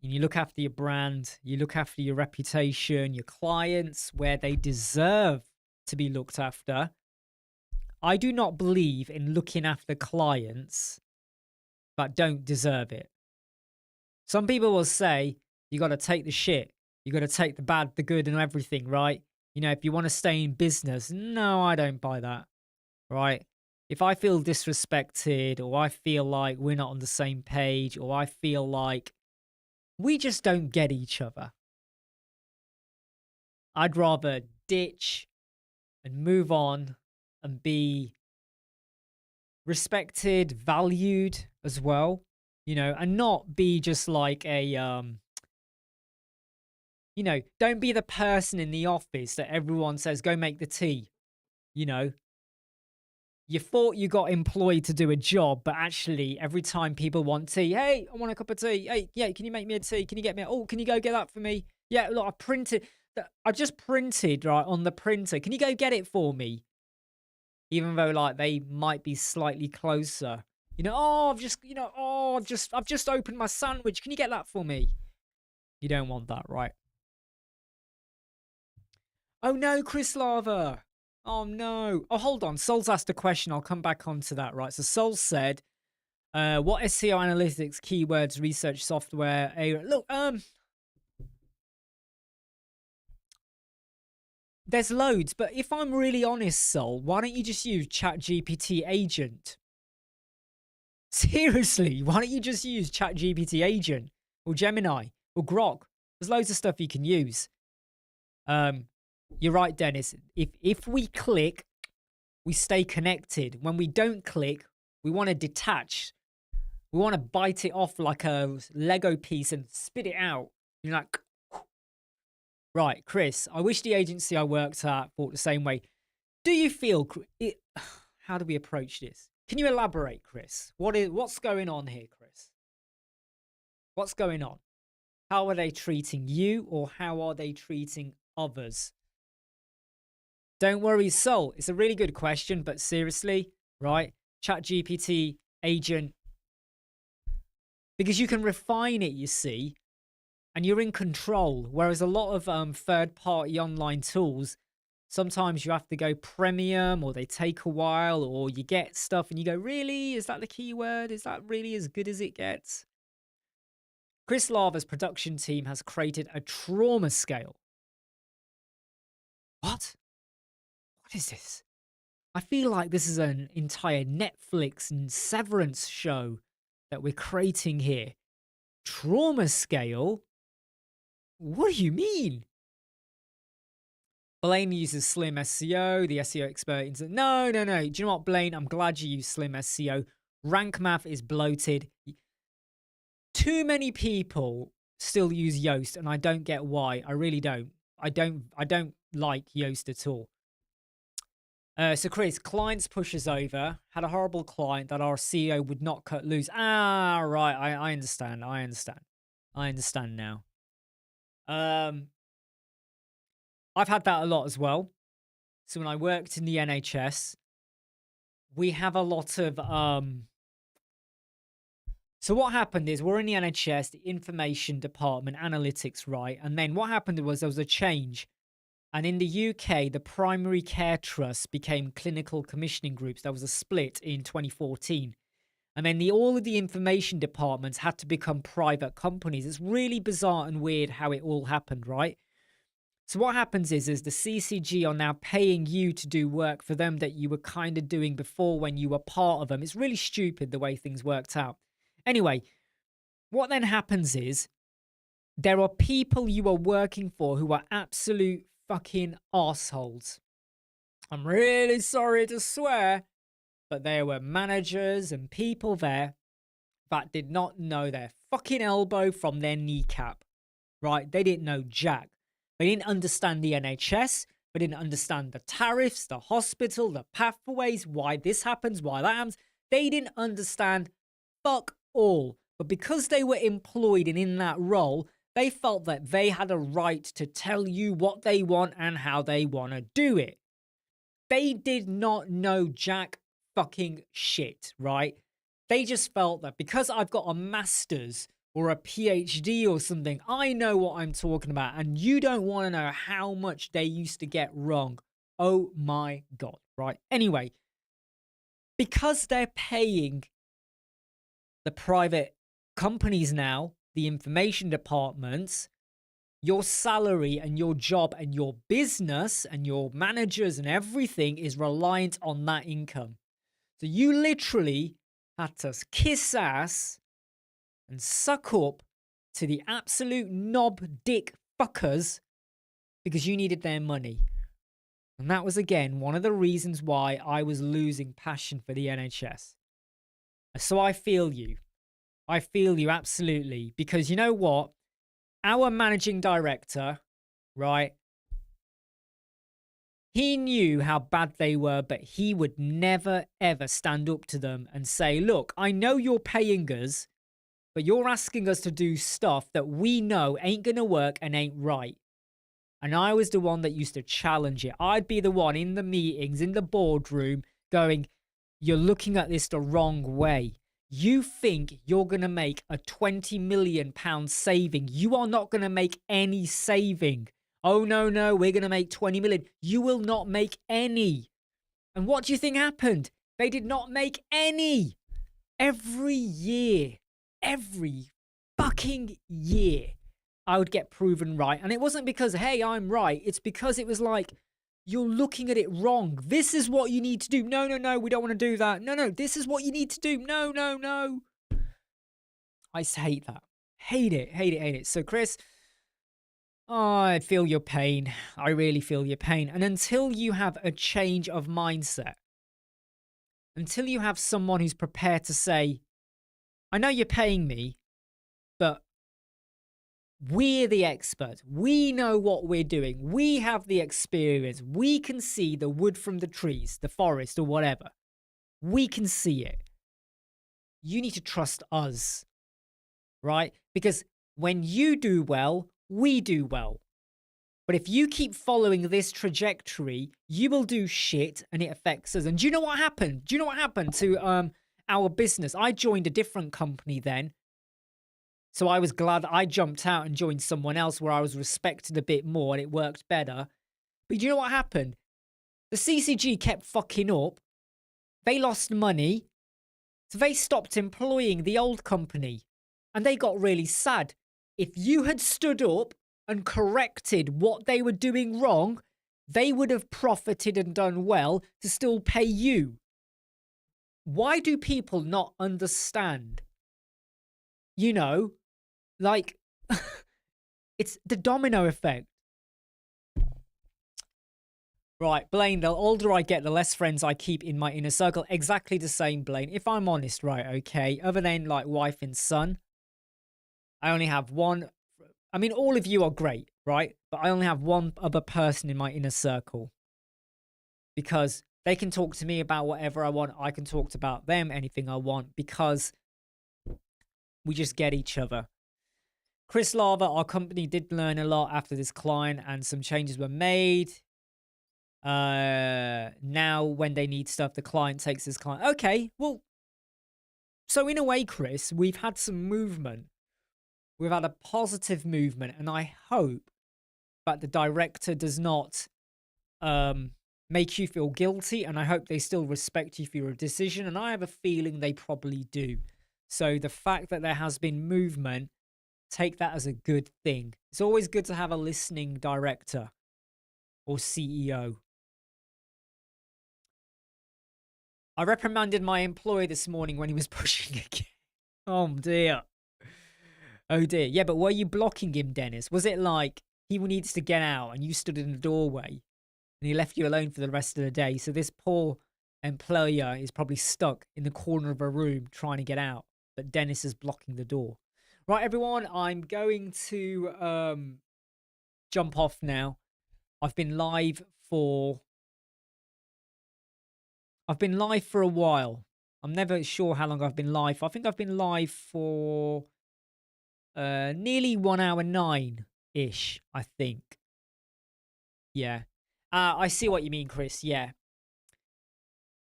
and you look after your brand, you look after your reputation, your clients, where they deserve to be looked after. I do not believe in looking after clients that don't deserve it. Some people will say, you got to take the shit. You got to take the bad, the good, and everything, right? You know, if you want to stay in business. No, I don't buy that, right? If I feel disrespected, or I feel like we're not on the same page, or I feel like we just don't get each other, I'd rather ditch and move on and be respected, valued as well, you know, and not be just like a you know, don't be the person in the office that everyone says go make the tea, you know. You thought you got employed to do a job, but actually every time people want tea, hey, I want a cup of tea. Hey, yeah, can you make me a tea? Can you get me? Oh, can you go get that for me? Yeah, look, I just printed right on the printer. Can you go get it for me? Even though like they might be slightly closer. You know, oh, I've just opened my sandwich. Can you get that for me? You don't want that, right? Oh no, Chris Lava. Oh no. Oh, hold on. Sol's asked a question. I'll come back onto that, right? So Sol said, what SEO analytics, keywords, research software, look, there's loads, but if I'm really honest, Sol, why don't you just use ChatGPT Agent? Seriously, why don't you just use ChatGPT Agent or Gemini or Grok? There's loads of stuff you can use. You're right, Dennis. If we click, we stay connected. When we don't click, we want to detach. We want to bite it off like a Lego piece and spit it out. You're like, right, Chris, I wish the agency I worked at thought the same way. Do you feel it? How do we approach this? Can you elaborate, Chris? What's going on here, Chris? What's going on? How are they treating you, or how are they treating others? Don't worry, Sol. It's a really good question, but seriously, right? ChatGPT Agent, because you can refine it, you see, and you're in control. Whereas a lot of third-party online tools, sometimes you have to go premium, or they take a while, or you get stuff and you go, really? Is that the keyword? Is that really as good as it gets? Chris Lava's production team has created a trauma scale. What? What is this? I feel like this is an entire Netflix and Severance show that we're creating here. Trauma scale? What do you mean? Blaine uses Slim SEO, the SEO expert. No. Do you know what, Blaine? I'm glad you use Slim SEO. Rank Math is bloated. Too many people still use Yoast, and I don't get why. I really don't. I don't like Yoast at all. So Chris, clients push us over. Had a horrible client that our CEO would not cut loose. Ah, right. I understand. I understand now. I've had that a lot as well. So when I worked in the NHS, we have a lot of so what happened is we're in the NHS, the information department, analytics, right? And then what happened was there was a change. And in the UK, the primary care trusts became clinical commissioning groups. There was a split in 2014. And then all of the information departments had to become private companies. It's really bizarre and weird how it all happened, right? So what happens is the CCG are now paying you to do work for them that you were kind of doing before when you were part of them. It's really stupid the way things worked out. Anyway, what then happens is there are people you are working for who are absolute fucking assholes. I'm really sorry to swear, but there were managers and people there that did not know their fucking elbow from their kneecap, right? They didn't know jack. They didn't understand the NHS. They didn't understand the tariffs, the hospital, the pathways, why this happens, why that happens. They didn't understand fuck all. But because they were employed and in that role, they felt that they had a right to tell you what they want and how they want to do it. They did not know jack fucking shit, right? They just felt that because I've got a master's or a PhD or something, I know what I'm talking about. And you don't want to know how much they used to get wrong. Oh my God, right? Anyway, because they're paying the private companies now, the information departments, your salary and your job and your business and your managers and everything is reliant on that income. So you literally had to kiss ass and suck up to the absolute knob dick fuckers because you needed their money. And that was, again, one of the reasons why I was losing passion for the NHS. So I feel you. I feel you absolutely. Because you know what? Our managing director, right? He knew how bad they were, but he would never, ever stand up to them and say, look, I know you're paying us, but you're asking us to do stuff that we know ain't going to work and ain't right. And I was the one that used to challenge it. I'd be the one in the meetings, in the boardroom, going, you're looking at this the wrong way. You think you're going to make a £20 million saving. You are not going to make any saving. Oh, no, we're going to make 20 million. You will not make any. And what do you think happened? They did not make any. Every year, every fucking year, I would get proven right. And it wasn't because, hey, I'm right. It's because it was like, you're looking at it wrong. This is what you need to do. No, we don't want to do that. No, this is what you need to do. No. I hate that. Hate it. So, Chris, I feel your pain. I really feel your pain. And until you have a change of mindset, until you have someone who's prepared to say, I know you're paying me, but we're the experts. We know what we're doing. We have the experience. We can see the wood from the trees, the forest or whatever. We can see it. You need to trust us, right? Because when you do well, we do well. But if you keep following this trajectory, you will do shit and it affects us. And do you know what happened? Do you know what happened to our business? I joined a different company then. So I was glad I jumped out and joined someone else where I was respected a bit more and it worked better. But you know what happened? The CCG kept fucking up. They lost money. So they stopped employing the old company. And they got really sad. If you had stood up and corrected what they were doing wrong, they would have profited and done well to still pay you. Why do people not understand? You know, like, it's the domino effect. Right, Blaine, the older I get, the less friends I keep in my inner circle. Exactly the same, Blaine. If I'm honest, right, okay, other than, like, wife and son, I only have one. I mean, all of you are great, right? But I only have one other person in my inner circle. Because they can talk to me about whatever I want. I can talk about them, anything I want, because we just get each other. Chris Lava, our company did learn a lot after this client and some changes were made. Now when they need stuff, the client takes this client. Okay, well, so in a way, Chris, we've had some movement. We've had a positive movement, and I hope that the director does not make you feel guilty, and I hope they still respect you for your decision, and I have a feeling they probably do. So the fact that there has been movement, take that as a good thing. It's always good to have a listening director or CEO. I reprimanded my employee this morning when he was pushing again. Oh dear. Oh dear. Yeah, but were you blocking him, Dennis? Was it like he needs to get out and you stood in the doorway and he left you alone for the rest of the day? So this poor employer is probably stuck in the corner of a room trying to get out, but Dennis is blocking the door. Right, everyone, I'm going to jump off now. I've been live for a while. I'm never sure how long I've been live for. I think I've been live for nearly 1 hour 9-ish, I think. Yeah. I see what you mean, Chris. Yeah.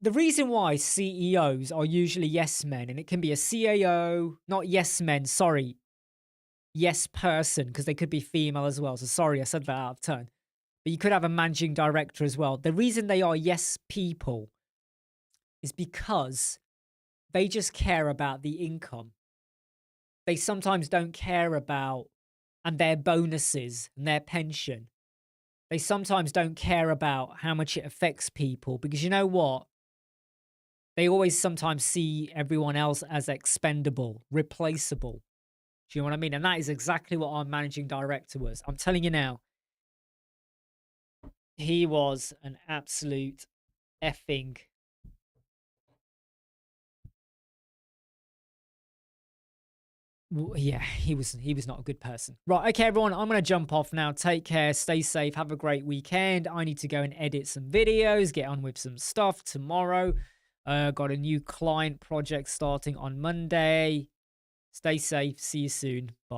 The reason why CEOs are usually yes men, and it can be a CAO, not yes men, sorry, yes person, because they could be female as well. So sorry, I said that out of turn. But you could have a managing director as well. The reason they are yes people is because they just care about the income. They sometimes don't care about and their bonuses and their pension. They sometimes don't care about how much it affects people, because you know what? They always sometimes see everyone else as expendable, replaceable. Do you know what I mean? And that is exactly what our managing director was. I'm telling you now, He was an absolute effing yeah, he was not a good person. Right, okay, everyone, I'm gonna jump off now. Take care, stay safe, have a great weekend. I need to go and edit some videos, get on with some stuff tomorrow. Got a new client project starting on Monday. Stay safe. See you soon. Bye.